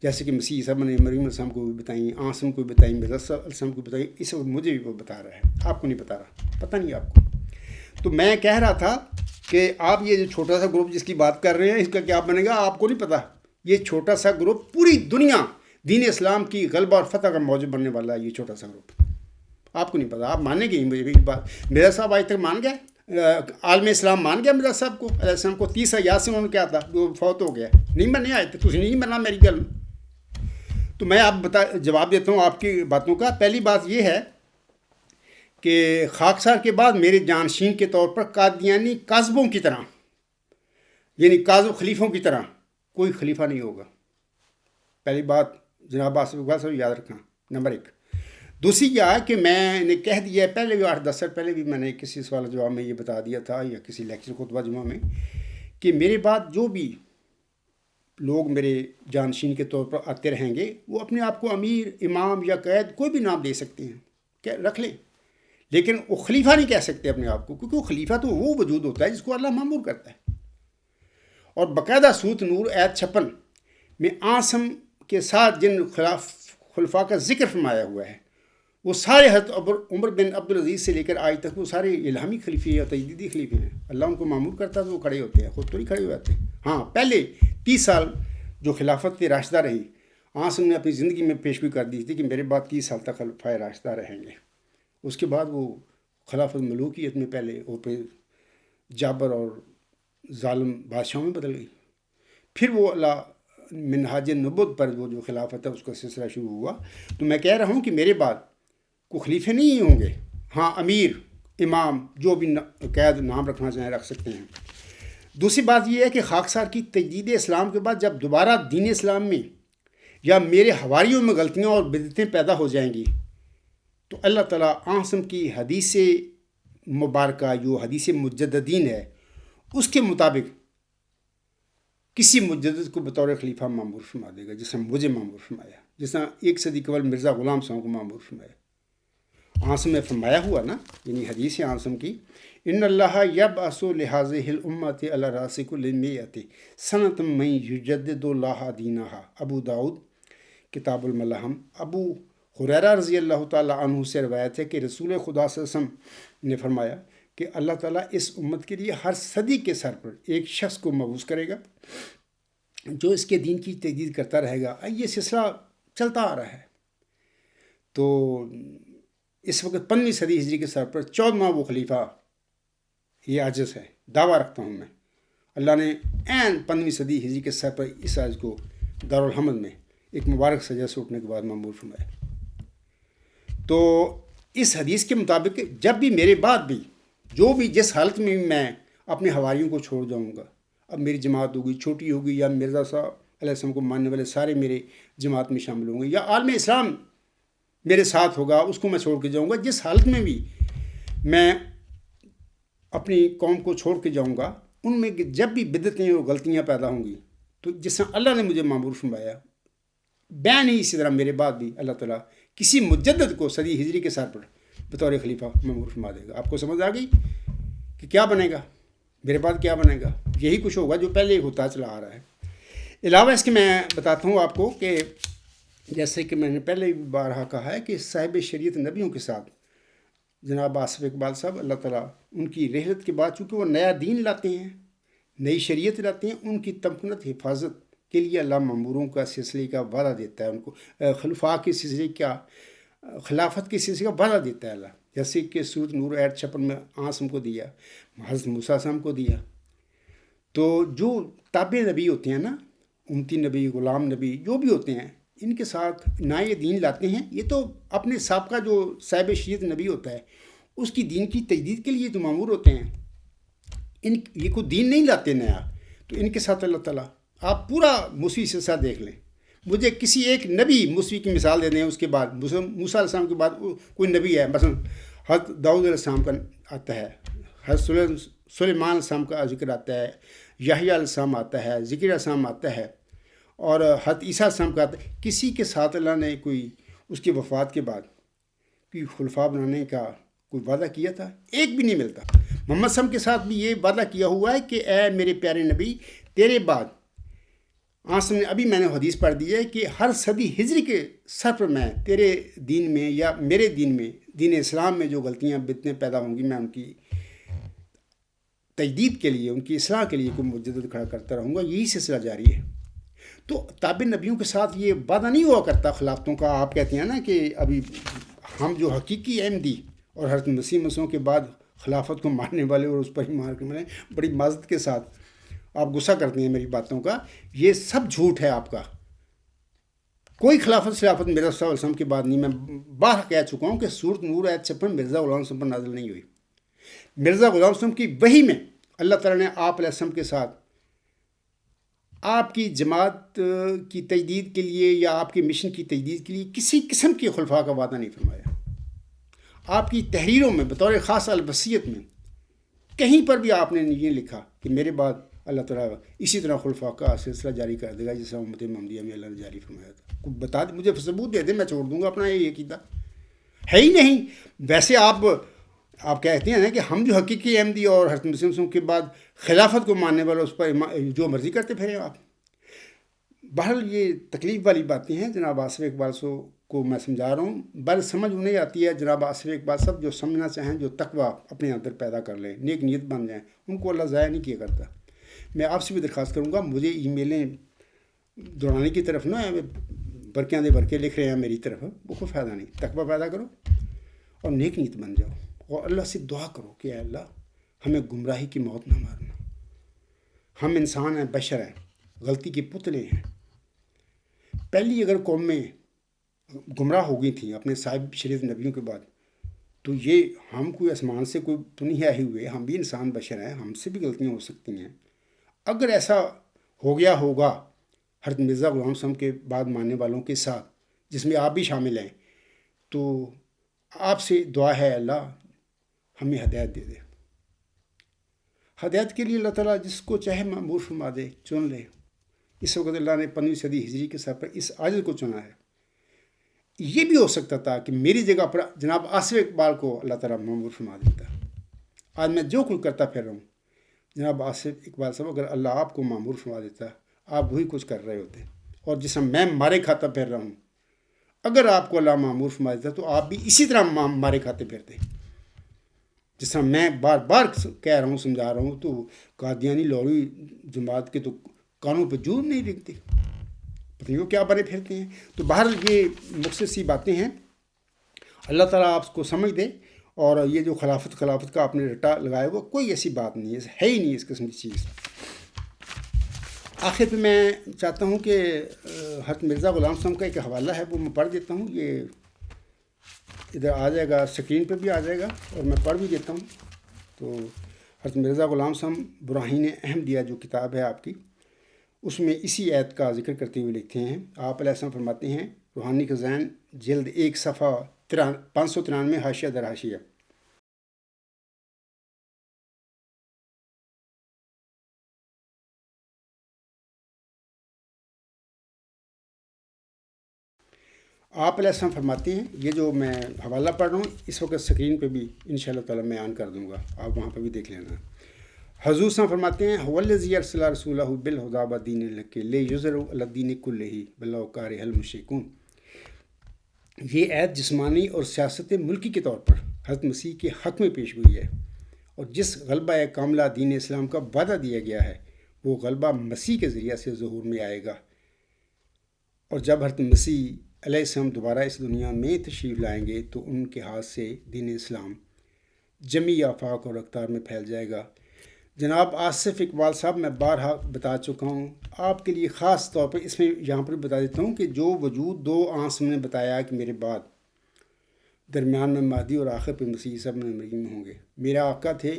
جیسے کہ مسیح عیسیٰ ابن مریم علیہ السلام کو بھی بتائیں، آسم کو بھی بتائیں، مرزا علیہ السلام کو بھی بتائیں، اس وقت مجھے بھی وہ بتا رہا ہے، آپ کو نہیں بتا رہا، پتہ نہیں آپ کو۔ تو میں کہہ رہا تھا کہ آپ یہ جو چھوٹا سا گروپ جس کی بات کر رہے ہیں اس کا کیا بنے گا، آپ کو نہیں پتہ۔ یہ چھوٹا سا گروپ پوری دنیا دین اسلام کی غلبہ اور فتح کا موجب بننے والا ہے، یہ چھوٹا سا گروپ، آپ کو نہیں پتہ، آپ مانیں گے مجھے بھی بات۔ مرزا صاحب آج تک مان گئے، عالم اسلام مان گیا مرزا صاحب کو، علیہ السلام کو 30 حیات سے انہوں نے کیا تھا، وہ فوت ہو گیا، نہیں مننے آئے تھے، تجھے نہیں منا میری گل۔ تو میں آپ جواب دیتا ہوں آپ کی باتوں کا۔ پہلی بات یہ ہے کہ خاکسار کے بعد میرے جانشین کے طور پر قادیانی کاذبوں کی طرح، یعنی کاذب خلیفوں کی طرح کوئی خلیفہ نہیں ہوگا۔ پہلی بات جناب آصف اقبال صاحب یاد رکھنا، نمبر 1۔ دوسری یہ ہے کہ میں نے کہہ دیا ہے پہلے بھی 8-10 سال پہلے بھی میں نے کسی سوال جواب میں یہ بتا دیا تھا یا کسی لیکچر خطبہ جمعہ میں کہ میرے بعد جو بھی لوگ میرے جانشین کے طور پر آتے رہیں گے، وہ اپنے آپ کو امیر، امام یا قید کوئی بھی نام دے سکتے ہیں، کہ رکھ لیں، لیکن وہ خلیفہ نہیں کہہ سکتے اپنے آپ کو، کیونکہ وہ خلیفہ تو وہ وجود ہوتا ہے جس کو اللہ مامور کرتا ہے۔ اور باقاعدہ سورۃ نور آیت 56 میں عاصم کے ساتھ جن خلفاء کا ذکر فرمایا ہوا ہے، وہ سارے حضرت عمر بن عبدالعزیز سے لے کر آج تک وہ سارے الہامی خلیفے اور تجدیدی خلیفے ہیں۔ اللہ ان کو مامور کرتا ہے تو وہ کھڑے ہوتے ہیں، خود تو نہیں کھڑے ہوئے آتے۔ ہاں، پہلے 30 سال جو خلافت راشدہ رہی، عاصم نے اپنی زندگی میں پیشگوئی کر دی تھی کہ میرے بعد 30 سال تک خلفائے راشدہ رہیں گے۔ اس کے بعد وہ خلافت ملوکیت میں پہلے اور پھر جابر اور ظالم بادشاہوں میں بدل گئی، پھر وہ اللہ منہاج نبوت پر وہ جو خلافت ہے اس کا سلسلہ شروع ہوا۔ تو میں کہہ رہا ہوں کہ میرے بعد کوئی خلیفے نہیں ہوں گے، ہاں امیر، امام، جو بھی قید نام رکھنا چاہیں رکھ سکتے ہیں۔ دوسری بات یہ ہے کہ خاکسار کی تجدید اسلام کے بعد جب دوبارہ دین اسلام میں یا میرے حواریوں میں غلطیاں اور بدعتیں پیدا ہو جائیں گی تو اللہ تعالیٰ عاصم کی حدیث مبارکہ جو حدیث مجددین ہے اس کے مطابق کسی مجدد کو بطور خلیفہ معمور فرما دے گا، جس طرح مجھے معمور فرمایا، جس طرح 1 صدی قبل مرزا غلام صاحب کو معمور فرمایا۔ عاصم میں فرمایا ہوا نا، یعنی حدیث عاصم کی، ان اللہ یبعث لہذہ الامۃ علی رأس کل مئۃ سنۃ من یجدد اللہ دینہا، ابو داؤد کتاب الملاحم۔ ابو ہریرہ رضی اللہ تعالیٰ عنہ سے روایت ہے کہ رسول خدا صلی اللہ علیہ وسلم نے فرمایا کہ اللہ تعالیٰ اس امت کے لیے ہر صدی کے سر پر ایک شخص کو مبعوث کرے گا جو اس کے دین کی تجدید کرتا رہے گا۔ یہ سلسلہ چلتا آ رہا ہے۔ تو اس وقت 15ویں صدی ہجری کے سر پر 14واں وہ خلیفہ یہ عاجز ہے، دعویٰ رکھتا ہوں میں۔ اللہ نے عین 15ویں صدی ہجری کے سر پر اس عاجز کو دارالحمد میں ایک مبارک سجا سے اٹھنے کے بعد معمور فرمایا۔ تو اس حدیث کے مطابق جب بھی میرے بعد بھی جو بھی جس حالت میں میں اپنے حواریوں کو چھوڑ جاؤں گا، اب میری جماعت ہوگی، چھوٹی ہوگی، یا مرزا صاحب علیہ السلام کو ماننے والے سارے میرے جماعت میں شامل ہوں گے، یا عالم اسلام میرے ساتھ ہوگا، اس کو میں چھوڑ کے جاؤں گا، جس حالت میں بھی میں اپنی قوم کو چھوڑ کے جاؤں گا، ان میں جب بھی بدعتیں اور غلطیاں پیدا ہوں گی تو جس طرح اللہ نے مجھے معمور فرمایا، بیان ہی اسی طرح میرے بعد بھی اللہ تعالیٰ کسی مجدد کو صدی ہجری کے سر پر بطور خلیفہ معمور فرما دے گا۔ آپ کو سمجھ آ گئی کہ کیا بنے گا، میرے بعد کیا بنے گا؟ یہی کچھ ہوگا جو پہلے ہوتا چلا آ رہا ہے۔ علاوہ اس کے میں بتاتا ہوں آپ کو کہ جیسے کہ میں نے پہلے بھی بارہا کہا ہے کہ صاحب شریعت نبیوں کے ساتھ جناب آصف اقبال صاحب، اللہ تعالیٰ ان کی رحلت کے بعد چونکہ وہ نیا دین لاتے ہیں، نئی شریعت لاتے ہیں، ان کی تمکنت حفاظت کے لیے اللہ ماموروں کا سلسلے کا وعدہ دیتا ہے، ان کو خلفاء کے سلسلے کا، خلافت کے سلسلے کا وعدہ دیتا ہے اللہ، جیسے کہ سورۃ نور آیت 56 میں عاصم کو دیا، حضرت موسیٰ صاحب کو دیا۔ تو جو تابع نبی ہوتے ہیں نا، امتی نبی، غلام نبی، جو بھی ہوتے ہیں، ان کے ساتھ نئے دین لاتے ہیں، یہ تو اپنے سابقہ جو صاحب شریعت نبی ہوتا ہے اس کی دین کی تجدید کے لیے تو مامور ہوتے ہیں، یہ کوئی دین نہیں لاتے نیا۔ تو ان کے ساتھ اللہ تعالیٰ، آپ پورا موسوی سلسلہ دیکھ لیں، مجھے کسی ایک نبی موسوی کی مثال دے دیں، اس کے بعد موسیٰ علیہ السلام کے بعد کوئی نبی ہے، مثلا حضرت داؤد علیہ السلام کا آتا ہے، حضرت سلیمان علیہ السلام کا ذکر آتا ہے، یحییٰ علیہ السلام آتا ہے، ذکر علیہ السلام آتا ہے، اور حضرت عیسیٰ علیہ السلام کا آتا ہے۔ کسی کے ساتھ اللہ نے کوئی اس کی وفات کے بعد کوئی خلفاء بنانے کا کوئی وعدہ کیا تھا؟ ایک بھی نہیں ملتا۔ محمد صلی اللہ علیہ وسلم کے ساتھ بھی یہ وعدہ کیا ہوا ہے کہ اے میرے پیارے نبی، تیرے بعد عاصم نے ابھی میں نے حدیث پڑھ دی ہے کہ ہر صدی ہجری کے سر پر میں تیرے دین میں یا میرے دین میں، دین اسلام میں جو غلطیاں بدعتیں پیدا ہوں گی، میں ان کی تجدید کے لیے، ان کی اصلاح کے لیے کوئی مجدد کھڑا کرتا رہوں گا۔ یہی سلسلہ جاری ہے۔ تو تابع نبیوں کے ساتھ یہ وعدہ نہیں ہوا کرتا خلافتوں کا۔ آپ کہتے ہیں نا کہ ابھی ہم جو حقیقی احمدی اور حضرت مسیح مسیحوں کے بعد خلافت کو ماننے والے اور اس پر ہی مار کے مرے، بڑی معذرت کے ساتھ آپ غصہ کرتے ہیں میری باتوں کا، یہ سب جھوٹ ہے آپ کا۔ کوئی خلافت مرزا صلی اللہ علیہ وسلم کے بعد نہیں۔ میں بار کہہ چکا ہوں کہ سورۃ نور آیت 56 مرزا غلام وسلم پر نازل نہیں ہوئی۔ مرزا غلام وسلم کی وحی میں اللہ تعالیٰ نے آپ علیہ السلام کے ساتھ آپ کی جماعت کی تجدید کے لیے یا آپ کے مشن کی تجدید کے لیے کسی قسم کی خلفاء کا وعدہ نہیں فرمایا۔ آپ کی تحریروں میں بطور خاص الوصیت میں کہیں پر بھی آپ نے یہ لکھا کہ میرے بعد اللہ تعالیٰ اسی طرح خلفاء کا سلسلہ جاری کر دے گا جیسا امت محمدیہ میں اللہ نے جاری فرمایا تھا. کوئی بتا دے، مجھے ثبوت دے دیں، میں چھوڑ دوں گا اپنا یہ عقیدہ. ہے ہی نہیں. ویسے آپ کہتے ہیں نا کہ ہم جو حقیقی احمدی اور حضرت مسیح موعود کے بعد خلافت کو ماننے والے اس پر جو مرضی کرتے پھریں آپ. بہرحال یہ تکلیف والی باتیں ہیں. جناب آصف اقبال کو میں سمجھا رہا ہوں، بل سمجھ انہیں آتی ہے جناب آصف اقبال صاحب جو سمجھنا چاہیں، جو تقویٰ اپنے اندر پیدا کر لیں، نیک نیت بن جائیں، ان کو اللہ ضائع نہیں کیا کرتا. میں آپ سے بھی درخواست کروں گا، مجھے ای میلیں دوڑانے کی طرف نہ برقیاں دے برقے لکھ رہے ہیں میری طرف، وہ کوئی فائدہ نہیں. تقویٰ پیدا کرو اور نیک نیت بن جاؤ اور اللہ سے دعا کرو کہ اے اللہ ہمیں گمراہی کی موت نہ مارنا. ہم انسان ہیں، بشر ہیں، غلطی کے پتلے ہیں. پہلی اگر قومیں گمراہ ہو گئی تھیں اپنے صاحب شریعت نبیوں کے بعد، تو یہ ہم کوئی آسمان سے کوئی تو نہیں آئے ہوئے، ہم بھی انسان بشر ہیں، ہم سے بھی غلطیاں ہو سکتی ہیں. اگر ایسا ہو گیا ہوگا حضرت مرزا غلام صاحب کے بعد ماننے والوں کے ساتھ، جس میں آپ بھی شامل ہیں، تو آپ سے دعا ہے اللہ ہمیں ہدایت دے دے. ہدایت کے لیے اللہ تعالیٰ جس کو چاہے معمور فرما دے، چن لے. اس وقت اللہ نے 15ویں صدی ہجری کے سر پر اس عاجز کو چنا ہے. یہ بھی ہو سکتا تھا کہ میری جگہ پر جناب آصف اقبال کو اللہ تعالیٰ معمور فرما دیتا. آج میں جو کچھ کرتا پھر رہا ہوں، جناب آصف اقبال صاحب اگر اللہ آپ کو معمور فرما دیتا، آپ وہی کچھ کر رہے ہوتے. اور جس طرح میں مارے کھاتا پھر رہا ہوں، اگر آپ کو اللہ معمور فرما دیتا تو آپ بھی اسی طرح مارے کھاتے پھرتے. جس طرح میں بار بار کہہ رہا ہوں، سمجھا رہا ہوں، تو قادیانی لوری جماعت کے تو کانوں پہ جون نہیں لکھتے، پتہ نہیں وہ کیا بنے پھرتے ہیں. تو بہرحال یہ مختصر سی باتیں ہیں. اللہ تعالیٰ آپ کو سمجھ دے. اور یہ جو خلافت کا آپ نے رٹا لگایا وہ کوئی ایسی بات نہیں ہے ہی نہیں اس قسم کی چیز. آخر پہ میں چاہتا ہوں کہ حضرت مرزا غلام صاحب کا ایک حوالہ ہے، وہ میں پڑھ دیتا ہوں. یہ ادھر آ جائے گا، اسکرین پہ بھی آ جائے گا اور میں پڑھ بھی دیتا ہوں. تو حضرت مرزا غلام صاحب براہین احمدیہ جو کتاب ہے آپ کی، اس میں اسی آیت کا ذکر کرتے ہوئے لکھتے ہیں. آپ علیہ السلام فرماتے ہیں، روحانی خزائن جلد 1 صفحہ 593 حاشیہ در حاشیہ. آپ علیہ السلام فرماتے ہیں، یہ جو میں حوالہ پڑھ رہا ہوں اس وقت اسکرین پہ بھی انشاءاللہ تعالیٰ میں آن کر دوں گا، آپ وہاں پہ بھی دیکھ لینا. حضور صاحب فرماتے ہیں، هُوَ ارسل رسولہ بالہدیٰ وَدِینِ الحق لیظہرہ علی الدین کلہ وَلَوْ کَرِہَ المشرکون. یہ عید جسمانی اور سیاست ملکی کے طور پر حضرت مسیح کے حق میں پیش ہوئی ہے، اور جس غلبہ کاملہ دین اسلام کا وعدہ دیا گیا ہے وہ غلبہ مسیح کے ذریعہ سے ظہور میں آئے گا. اور جب حضرت مسیح علیہ السلام دوبارہ اس دنیا میں تشریف لائیں گے تو ان کے ہاتھ سے دین اسلام جمی آفاق اور اقطار میں پھیل جائے گا. جناب آصف اقبال صاحب، میں بارہا بتا چکا ہوں، آپ کے لیے خاص طور پر اس میں یہاں پر بتا دیتا ہوں کہ جو وجود 2 آنسم نے بتایا کہ میرے بعد درمیان میں مہدی اور آخر پہ مسیح سب نے مریم ہوں گے. میرا آقا تھے،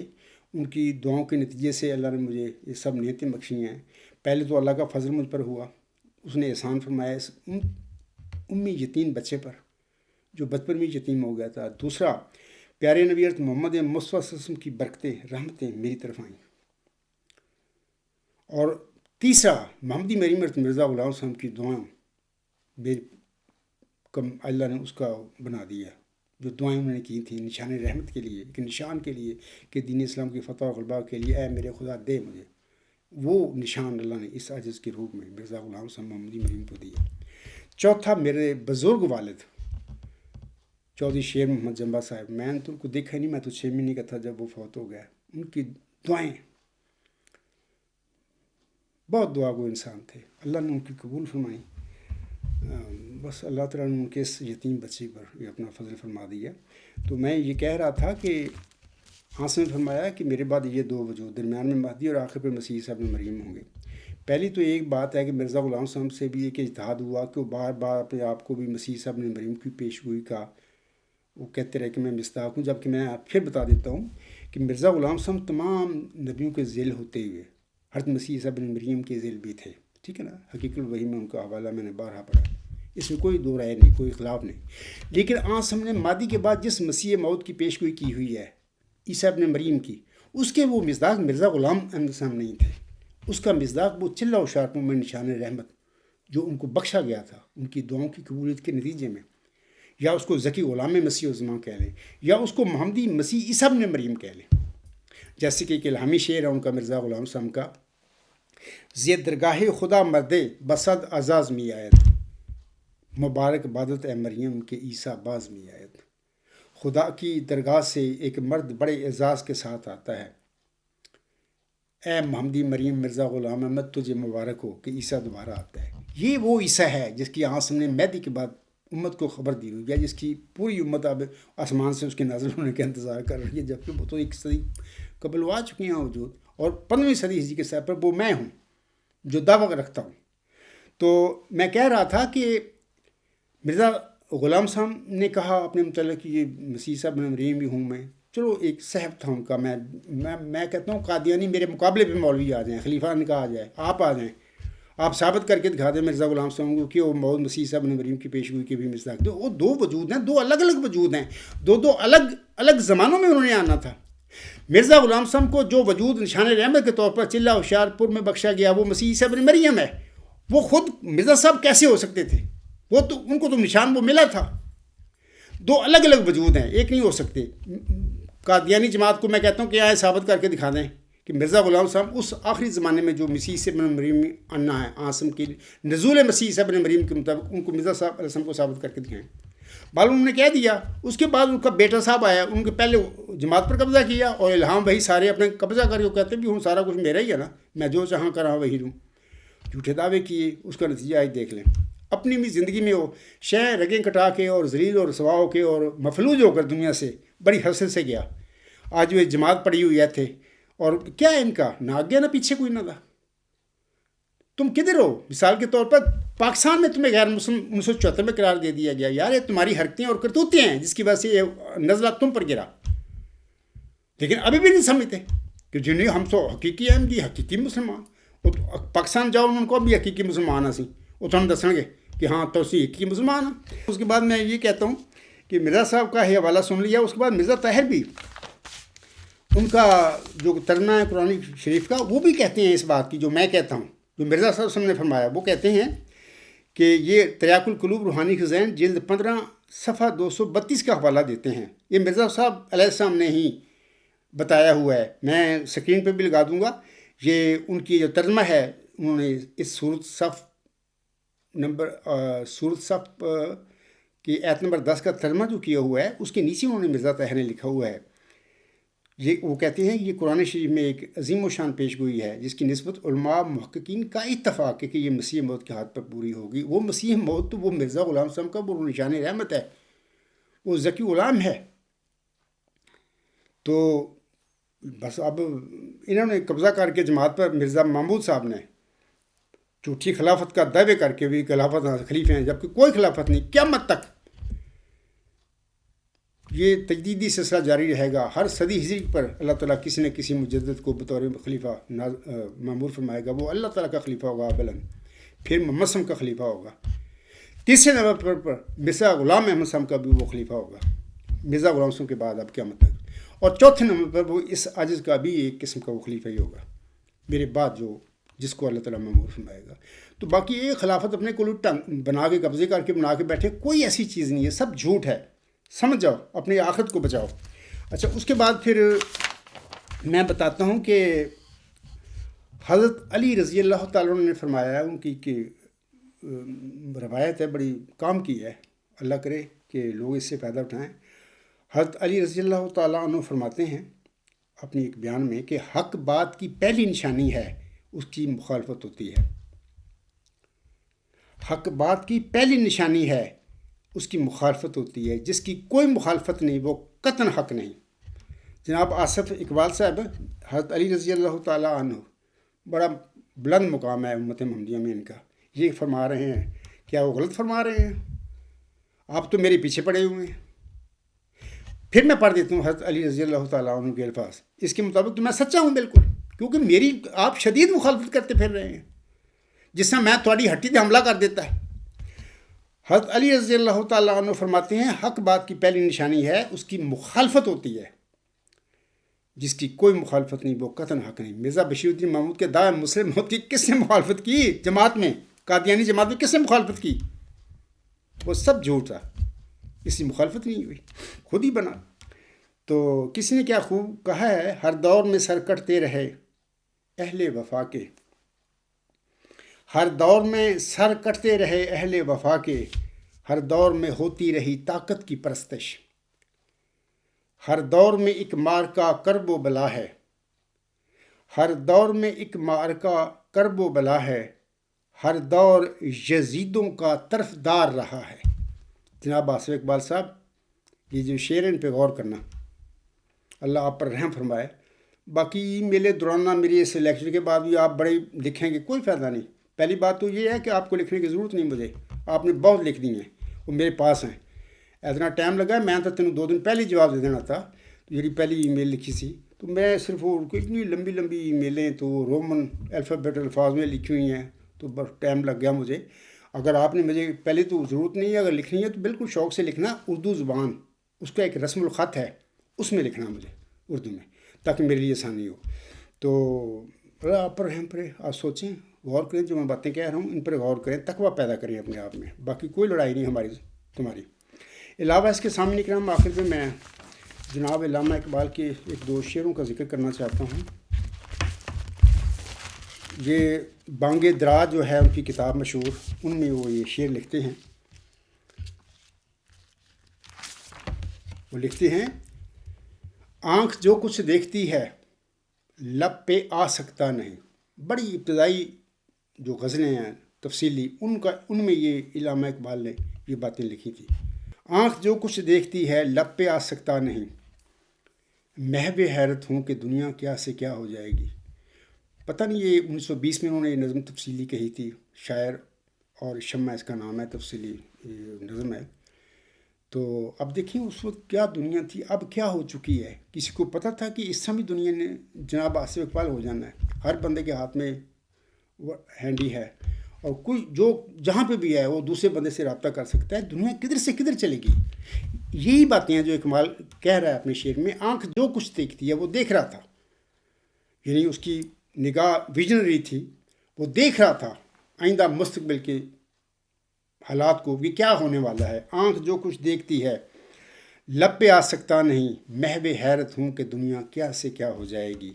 ان کی دعاؤں کے نتیجے سے اللہ نے مجھے یہ سب نعمتیں بخشی ہیں. پہلے تو اللہ کا فضل مجھ پر ہوا، اس نے احسان فرمایا اس امی یتیم بچے پر جو بچپن میں یتیم ہو گیا تھا. دوسرا، پیارے نبی حضرت محمد مصطفیٰ صلی اللہ علیہ وسلم کی برکتیں، رحمتیں میری طرف آئیں. اور تیسرا، محمدی مریم حضرت مرزا غلام صاحب کی دعائیں میری اللہ نے اس کا بنا دیا. جو دعائیں انہوں نے کی تھیں نشان رحمت کے لیے، ایک نشان کے لیے کہ دین اسلام کی فتح و غلبہ کے لیے، اے میرے خدا دے مجھے، وہ نشان اللہ نے اس عاجز کے روپ میں مرزا غلام صاحب محمدی مریم کو دیا. چوتھا، میرے بزرگ والد چودھری شیر محمد جمبا صاحب، میں نے تو ان کو دیکھا نہیں، میں تو 6 مہینے کا تھا جب وہ فوت ہو گیا. ان کی دعائیں، بہت دعا گو انسان تھے، اللہ نے ان کی قبول فرمائی. بس اللہ تعالیٰ نے ان کے اس یتیم بچے پر یہ اپنا فضل فرما دیا. تو میں یہ کہہ رہا تھا کہ آنسو نے فرمایا کہ میرے بعد یہ 2 وجود، درمیان میں مہدی اور آخر پہ مسیح صاحب نے مریم ہوں گے. پہلی تو ایک بات ہے کہ مرزا غلام صاحب سے بھی ایک اجتہاد ہوا کہ وہ بار بار اپنے آپ کو بھی مسیح صاحب نے مریم کی پیشگوئی کا وہ کہتے رہے کہ میں مصداق ہوں. جبکہ میں پھر بتا دیتا ہوں کہ مرزا غلام صاحب تمام نبیوں کے ذیل ہوتے ہوئے حضرت مسیح صاحب نے مریم کے ذیل بھی تھے. ٹھیک ہے نا، حقیقت الوحی میں ان کا حوالہ میں نے بارہا پڑھا، اس میں کوئی دو رائے نہیں، کوئی اختلاف نہیں. لیکن آج ہم نے مادی کے بعد جس مسیح موعود کی پیشگوئی کی ہوئی ہے عیسیٰ ابن مریم کی، اس کے وہ مصداق مرزا غلام احمد صاحب نہیں تھے. اس کا مصداق وہ چلہ و شارپوں میں نشان رحمت جو ان کو بخشا گیا تھا ان کی دعاؤں کی قبولیت کے نتیجے میں، یا اس کو ذکی غلام مسیح الزمان کہہ لیں، یا اس کو محمدی مسیح عیسیٰ ابن مریم کہہ لیں، جیسے کہ ایک الہامی شعر ہے ان کا مرزا غلام صاحب کا، زید درگاہ خدا مردے بسد اعزاز می آیت، مبارک بادت اے مریم کے عیسیٰ باز می آیت۔ خدا کی درگاہ سے ایک مرد بڑے اعزاز کے ساتھ آتا ہے، اے محمدی مریم مرزا غلام احمد تجھے مبارک ہو کہ عیسیٰ دوبارہ آتا ہے۔ یہ وہ عیسیٰ ہے جس کی آسم نے مہدی کے بعد امت کو خبر دی ہوئی ہے، جس کی پوری امت اب آسمان سے اس کے نازل ہونے کا انتظار کر رہی ہے، جبکہ وہ تو ایک صدی قبل آ چکی ہیں وجود، اور 15ویں صدی ہجری کے سر پر وہ میں ہوں جو دعویٰ رکھتا ہوں۔ تو میں کہہ رہا تھا کہ مرزا غلام صاحب نے کہا اپنے متعلق کہ یہ مسیح صاحب ابن مریم بھی ہوں میں، چلو ایک صاحب تھا ان کا، میں کہتا ہوں قادیانی میرے مقابلے پہ مولوی آ جائیں، خلیفہ نے کہا آ جائے، آپ آ جائیں، آپ ثابت کر کے دکھا دیں مرزا غلام صاحب کو کہ وہ موعود مسیح صاحب ابن مریم کی پیشگوئی کے بھی مصداق تھے۔ وہ دو وجود ہیں، دو الگ الگ وجود ہیں، دو الگ الگ زمانوں میں انہوں نے آنا تھا۔ مرزا غلام صاحب کو جو وجود نشان رحمت کے طور پر چلہ ہوشیار پور میں بخشا گیا وہ مسیح عیسیٰ ابن مریم ہے، وہ خود مرزا صاحب کیسے ہو سکتے تھے؟ وہ تو ان کو تو نشان وہ ملا تھا۔ دو الگ الگ وجود ہیں، ایک نہیں ہو سکتے۔ قادیانی جماعت کو میں کہتا ہوں کہ آئے ثابت کر کے دکھا دیں کہ مرزا غلام صاحب اس آخری زمانے میں جو مسیح عیسیٰ ابن مریم آنا ہے، آسم کی نزول مسیح عیسیٰ ابن مریم کے مطابق ان کو مرزا صاحب علیہ السلام کو ثابت کر کے دکھائیں۔ معلوم انہوں نے کہہ دیا، اس کے بعد ان کا بیٹا صاحب آیا، ان کے پہلے جماعت پر قبضہ کیا اور الہام وہی سارے اپنے قبضہ کر کے کہتے بھی ہوں سارا کچھ میرا ہی ہے نا، میں جو چاہاں کر رہا وہی دوں، جھوٹے دعوے کیے، اس کا نتیجہ آج دیکھ لیں۔ اپنی بھی زندگی میں وہ شہ رگیں کٹا کے اور ذلیل اور رسوا ہو کے اور مفلوج ہو کر دنیا سے بڑی حسرت سے گیا۔ آج وہ جماعت پڑی ہوئی ہے تھے، اور کیا ہے ان کا، نہ آگے نہ پیچھے کوئی نہ تھا۔ تم کدھر ہو؟ مثال کے طور پر پاکستان میں تمہیں غیر مسلم 1974 میں قرار دے دیا گیا، یار یہ تمہاری حرکتیں اور کرتوتیں ہیں جس کی وجہ سے یہ نزلہ تم پر گرا، لیکن ابھی بھی نہیں سمجھتے کہ جنہیں ہم تو حقیقی احمدی حقیقی مسلمان، پاکستان جاؤ ان کو بھی حقیقی مسلمان سی وہ تو ہم دسیں گے کہ ہاں تو اسی حقیقی مسلمان ہیں۔ اس کے بعد میں یہ کہتا ہوں کہ مرزا صاحب کا یہ حوالہ سن لیا، اس کے بعد مرزا طاہر بھی ان کا جو ترجمہ ہے قرآن شریف کا وہ بھی کہتے ہیں اس بات کی جو میں کہتا ہوں، جو مرزا صاحب نے فرمایا۔ وہ کہتے ہیں کہ یہ تریاق القلوب روحانی خزین جلد 15 صفحہ 232 کا حوالہ دیتے ہیں، یہ مرزا صاحب علیہ السلام نے ہی بتایا ہوا ہے، میں اسکرین پہ بھی لگا دوں گا۔ یہ ان کی جو ترجمہ ہے انہوں نے اس صورت صف کی آیت نمبر 10 کا ترجمہ جو کیا ہوا ہے اس کے نیچے انہوں نے مرزا طاہر نے لکھا ہوا ہے، یہ وہ کہتے ہیں یہ قرآن شریف میں ایک عظیم و شان پیش گوئی ہے جس کی نسبت علماء محققین کا اتفاق ہے کہ یہ مسیح موت کے ہاتھ پر پوری ہوگی۔ وہ مسیح موت تو وہ مرزا غلام صاحب کا وہ نشان رحمت ہے، وہ ذکی غلام ہے۔ تو بس اب انہوں نے قبضہ کر کے جماعت پر مرزا محمود صاحب نے جھوٹی خلافت کا دعوے کر کے بھی خلافت خلیفے ہیں، جبکہ کوئی خلافت نہیں، قیامت تک یہ تجدیدی سلسلہ جاری رہے گا۔ ہر صدی ہجری پر اللہ تعالیٰ کسی نہ کسی مجدد کو بطور خلیفہ معمور فرمائے گا، وہ اللہ تعالیٰ کا خلیفہ ہوگا بلند، پھر محمد صاحب کا خلیفہ ہوگا، تیسرے نمبر پر مرزا غلام احمد صاحب کا بھی وہ خلیفہ ہوگا، مرزا غلام صاحب کے بعد اب قیامت تک، اور چوتھے نمبر پر وہ اس عاجز کا بھی ایک قسم کا وہ خلیفہ ہی ہوگا میرے بعد، جو جس کو اللہ تعالیٰ معمور فرمائے گا۔ تو باقی یہ خلافت اپنے کو بنا کے قبضے کر کے بنا کے بیٹھے، کوئی ایسی چیز نہیں ہے، سب جھوٹ ہے، سمجھ جاؤ، اپنی آخرت کو بچاؤ۔ اچھا، اس کے بعد پھر میں بتاتا ہوں کہ حضرت علی رضی اللہ تعالیٰ عنہ نے فرمایا ہے، ان کی کہ روایت ہے، بڑی کام کی ہے، اللہ کرے کہ لوگ اس سے فائدہ اٹھائیں۔ حضرت علی رضی اللہ تعالیٰ عنہ فرماتے ہیں اپنی ایک بیان میں کہ حق بات کی پہلی نشانی ہے اس کی مخالفت ہوتی ہے، حق بات کی پہلی نشانی ہے اس کی مخالفت ہوتی ہے، جس کی کوئی مخالفت نہیں وہ قطعاً حق نہیں۔ جناب آصف اقبال صاحب حضرت علی رضی اللہ تعالیٰ عنہ، بڑا بلند مقام ہے امت محمدیہ میں ان کا، یہ فرما رہے ہیں، کیا وہ غلط فرما رہے ہیں؟ آپ تو میرے پیچھے پڑے ہوئے ہیں۔ پھر میں پڑھ دیتا ہوں حضرت علی رضی اللہ تعالیٰ عنہ کے الفاظ، اس کے مطابق تو میں سچا ہوں بالکل، کیونکہ میری آپ شدید مخالفت کرتے پھر رہے ہیں، جس سے میں تھوڑی ہٹی پہ حملہ کر دیتا ہے۔ حضرت علی رضی اللہ تعالیٰ عنہ فرماتے ہیں حق بات کی پہلی نشانی ہے اس کی مخالفت ہوتی ہے، جس کی کوئی مخالفت نہیں وہ قطعاً حق نہیں۔ مرزا بشیر الدین محمود کے دعوے مسلم موت کی کس نے مخالفت کی؟ جماعت میں، قادیانی جماعت میں کس نے مخالفت کی؟ وہ سب جھوٹ تھا، اس کی مخالفت نہیں ہوئی، خود ہی بنا۔ تو کسی نے کیا خوب کہا ہے، ہر دور میں سر کٹتے رہے اہل وفا کے، ہر دور میں سر کٹتے رہے اہل وفا کے، ہر دور میں ہوتی رہی طاقت کی پرستش، ہر دور میں ایک مارکا کرب و بلا ہے، ہر دور میں ایک مارکا کرب و بلا ہے، ہر دور یزیدوں کا طرفدار رہا ہے۔ جناب آصف اقبال صاحب، یہ جو شعر ان پہ غور کرنا، اللہ آپ پر رحم فرمائے۔ باقی میلے دورانہ میری اس لیکچر کے بعد بھی آپ بڑے لکھیں گے، کوئی فائدہ نہیں۔ پہلی بات تو یہ ہے کہ آپ کو لکھنے کی ضرورت نہیں، مجھے آپ نے بہت لکھ دی ہیں، وہ میرے پاس ہیں۔ اتنا ٹائم لگا ہے، میں تو تینوں 2 دن پہلے ہی جواب دے دینا تھا۔ تو میری پہلی ای میل لکھی سی، تو میں صرف وہ اتنی لمبی لمبی ای میلیں تو رومن الفابیٹ الفاظ میں لکھی ہوئی ہیں، تو بس ٹائم لگ گیا مجھے۔ اگر آپ نے مجھے پہلے تو ضرورت نہیں ہے، اگر لکھنی ہے تو بالکل شوق سے لکھنا، اردو زبان اس کا ایک رسم الخط ہے، اس میں لکھنا مجھے اردو میں، تاکہ میرے لیے آسانی ہو۔ تو اللہ آپ پر رحم کرے، آپ سوچیں، غور کریں، جو میں باتیں کہہ رہا ہوں ان پر غور کریں، تقویٰ پیدا کریں اپنے آپ میں۔ باقی کوئی لڑائی نہیں ہماری تمہاری۔ علاوہ اس کے سامنے کرام آخر میں میں جناب علامہ اقبال کے 1-2 شعروں کا ذکر کرنا چاہتا ہوں۔ یہ بانگ درا جو ہے ان کی کتاب مشہور، ان میں وہ یہ شعر لکھتے ہیں، وہ لکھتے ہیں: آنکھ جو کچھ دیکھتی ہے لب پہ آ سکتا نہیں۔ بڑی ابتدائی جو غزلیں ہیں تفصیلی، ان میں یہ علامہ اقبال نے یہ باتیں لکھی تھی۔ آنکھ جو کچھ دیکھتی ہے لب پہ آ سکتا نہیں، محو حیرت ہوں کہ دنیا کیا سے کیا ہو جائے گی۔ پتہ نہیں یہ 1920 میں انہوں نے یہ نظم تفصیلی کہی تھی، شاعر اور شمع اس کا نام ہے، تفصیلی نظم ہے۔ تو اب دیکھیں اس وقت کیا دنیا تھی، اب کیا ہو چکی ہے۔ کسی کو پتہ تھا کہ اس سمے دنیا نے جناب آصف اقبال ہو جانا ہے؟ ہر بندے کے ہاتھ میں ہینڈی ہے، اور کوئی جو جہاں پہ بھی ہے وہ دوسرے بندے سے رابطہ کر سکتا ہے۔ دنیا کدھر سے کدھر چلے گی؟ یہی باتیں ہیں جو اقبال کہہ رہا ہے اپنے شعر میں۔ آنکھ جو کچھ دیکھتی ہے، وہ دیکھ رہا تھا، یعنی اس کی نگاہ ویژنری تھی، وہ دیکھ رہا تھا آئندہ مستقبل کے حالات کو بھی کیا ہونے والا ہے۔ آنکھ جو کچھ دیکھتی ہے لب پہ آ سکتا نہیں، محو حیرت ہوں کہ دنیا کیا سے کیا ہو جائے گی۔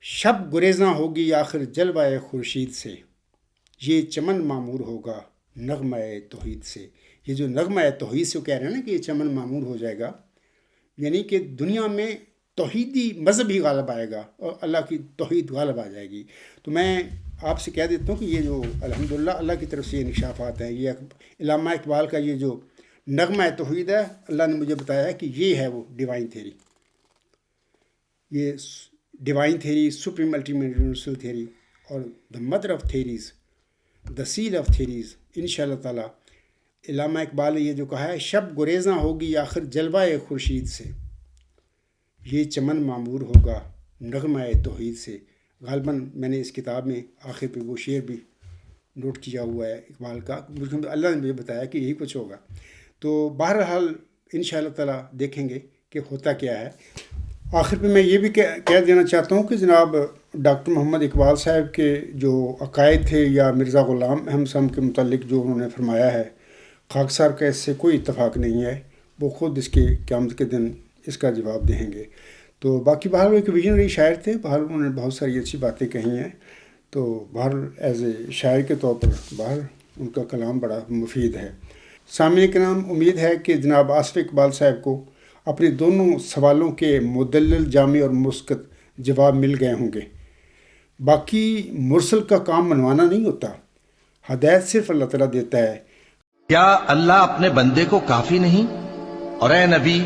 شب گریزاں ہوگی آخر جلوہ خورشید سے، یہ چمن معمور ہوگا نغمہ توحید سے۔ یہ جو نغمہ توحید سے وہ کہہ رہے ہیں نا کہ یہ چمن معمور ہو جائے گا، یعنی کہ دنیا میں توحیدی مذہب ہی غالب آئے گا اور اللہ کی توحید غالب آ جائے گی۔ تو میں آپ سے کہہ دیتا ہوں کہ یہ جو الحمدللہ اللہ کی طرف سے یہ انکشافات ہیں، یہ علامہ اقبال کا یہ جو نغمہ توحید ہے، اللہ نے مجھے بتایا کہ یہ ہے وہ ڈیوائن تھیری، یہ divine theory, supreme ultimate universal theory, اور the mother of theories, the cell of theories. انشاءاللہ تعالی علامہ اقبال نے یہ جو کہا ہے، شب گریزاں ہوگی آخر جلوہ خورشید سے، یہ چمن معمور ہوگا نغمہ توحید سے۔ غالباً میں نے اس کتاب میں آخر پہ وہ شعر بھی نوٹ کیا ہوا ہے اقبال کا، اللہ نے مجھے بتایا کہ یہی کچھ ہوگا۔ تو بہرحال انشاءاللہ تعالی دیکھیں گے کہ ہوتا کیا ہے۔ آخر پہ میں یہ بھی کہہ دینا چاہتا ہوں کہ جناب ڈاکٹر محمد اقبال صاحب کے جو عقائد تھے، یا مرزا غلام احمد صاحب کے متعلق جو انہوں نے فرمایا ہے، خاکسار کا اس سے کوئی اتفاق نہیں ہے، وہ خود اس کے قیامت کے دن اس کا جواب دیں گے۔ تو باقی بہر ایک ویژنری شاعر تھے، بہر انہوں نے بہت ساری اچھی باتیں کہی ہیں، تو بہر ایز اے شاعر کے طور پر بہر ان کا کلام بڑا مفید ہے۔ سامعین کرام، امید ہے کہ جناب آصف اقبال صاحب کو اپنے دونوں سوالوں کے مدلل، جامع اور مسکت جواب مل گئے ہوں گے۔ باقی مرسل کا کام منوانا نہیں ہوتا، ہدایت صرف اللہ تعالیٰ دیتا ہے۔ کیا اللہ اپنے بندے کو کافی نہیں؟ اور اے نبی،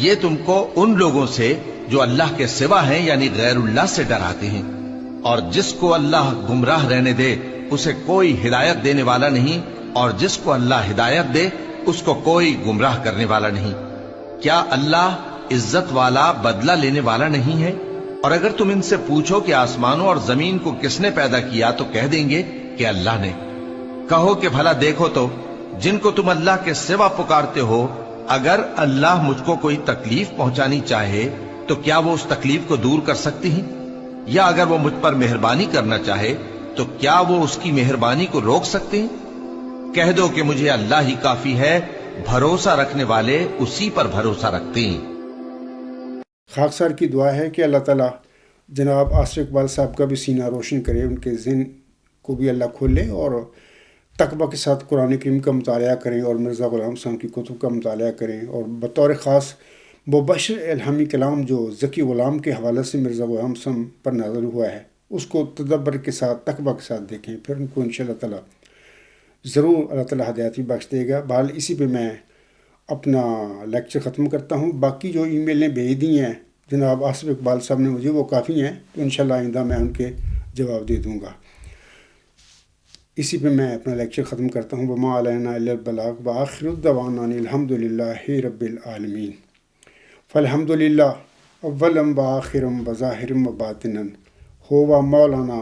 یہ تم کو ان لوگوں سے جو اللہ کے سوا ہیں یعنی غیر اللہ سے ڈراتے ہیں، اور جس کو اللہ گمراہ رہنے دے اسے کوئی ہدایت دینے والا نہیں، اور جس کو اللہ ہدایت دے اس کو کوئی گمراہ کرنے والا نہیں۔ کیا اللہ عزت والا، بدلہ لینے والا نہیں ہے؟ اور اگر تم ان سے پوچھو کہ آسمانوں اور زمین کو کس نے پیدا کیا تو کہہ دیں گے کہ اللہ نے۔ کہو کہ بھلا دیکھو تو جن کو تم اللہ کے سوا پکارتے ہو، اگر اللہ مجھ کو کوئی تکلیف پہنچانی چاہے تو کیا وہ اس تکلیف کو دور کر سکتی ہیں؟ یا اگر وہ مجھ پر مہربانی کرنا چاہے تو کیا وہ اس کی مہربانی کو روک سکتے ہیں؟ کہہ دو کہ مجھے اللہ ہی کافی ہے، بھروسہ رکھنے والے اسی پر بھروسہ رکھتے ہیں۔ خاکسار کی دعا ہے کہ اللہ تعالیٰ جناب آصف اقبال صاحب کا بھی سینہ روشن کرے، ان کے ذہن کو بھی اللہ کھولے اور تقویٰ کے ساتھ قرآن کریم کا مطالعہ کریں اور مرزا غلام صاحب کی کتب کا مطالعہ کریں، اور بطور خاص مبشر الہامی کلام جو ذکی غلام کے حوالے سے مرزا غلام صاحب پر نازل ہوا ہے اس کو تدبر کے ساتھ تقویٰ کے ساتھ دیکھیں، پھر ان کو انشاءاللہ تعالیٰ ضرور اللہ تعالیٰ ہدایتی بخش دے گا۔ بہرحال اسی پہ میں اپنا لیکچر ختم کرتا ہوں۔ باقی جو ای میلیں بھیج دی ہیں جناب آصف اقبال صاحب نے مجھے وہ کافی ہیں، تو انشاءاللہ آئندہ میں ان کے جواب دے دوں گا۔ اسی پہ میں اپنا لیکچر ختم کرتا ہوں۔ وما علینا الا البلاغ وآخر دعوانا الحمد للہ رب العالمین۔ فالحمد للہ اولا وآخرا وظاہرا وباطنا ہوا مولانا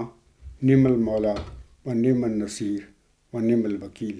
نعم المولا و نعم النصیر و نعم الوکیل۔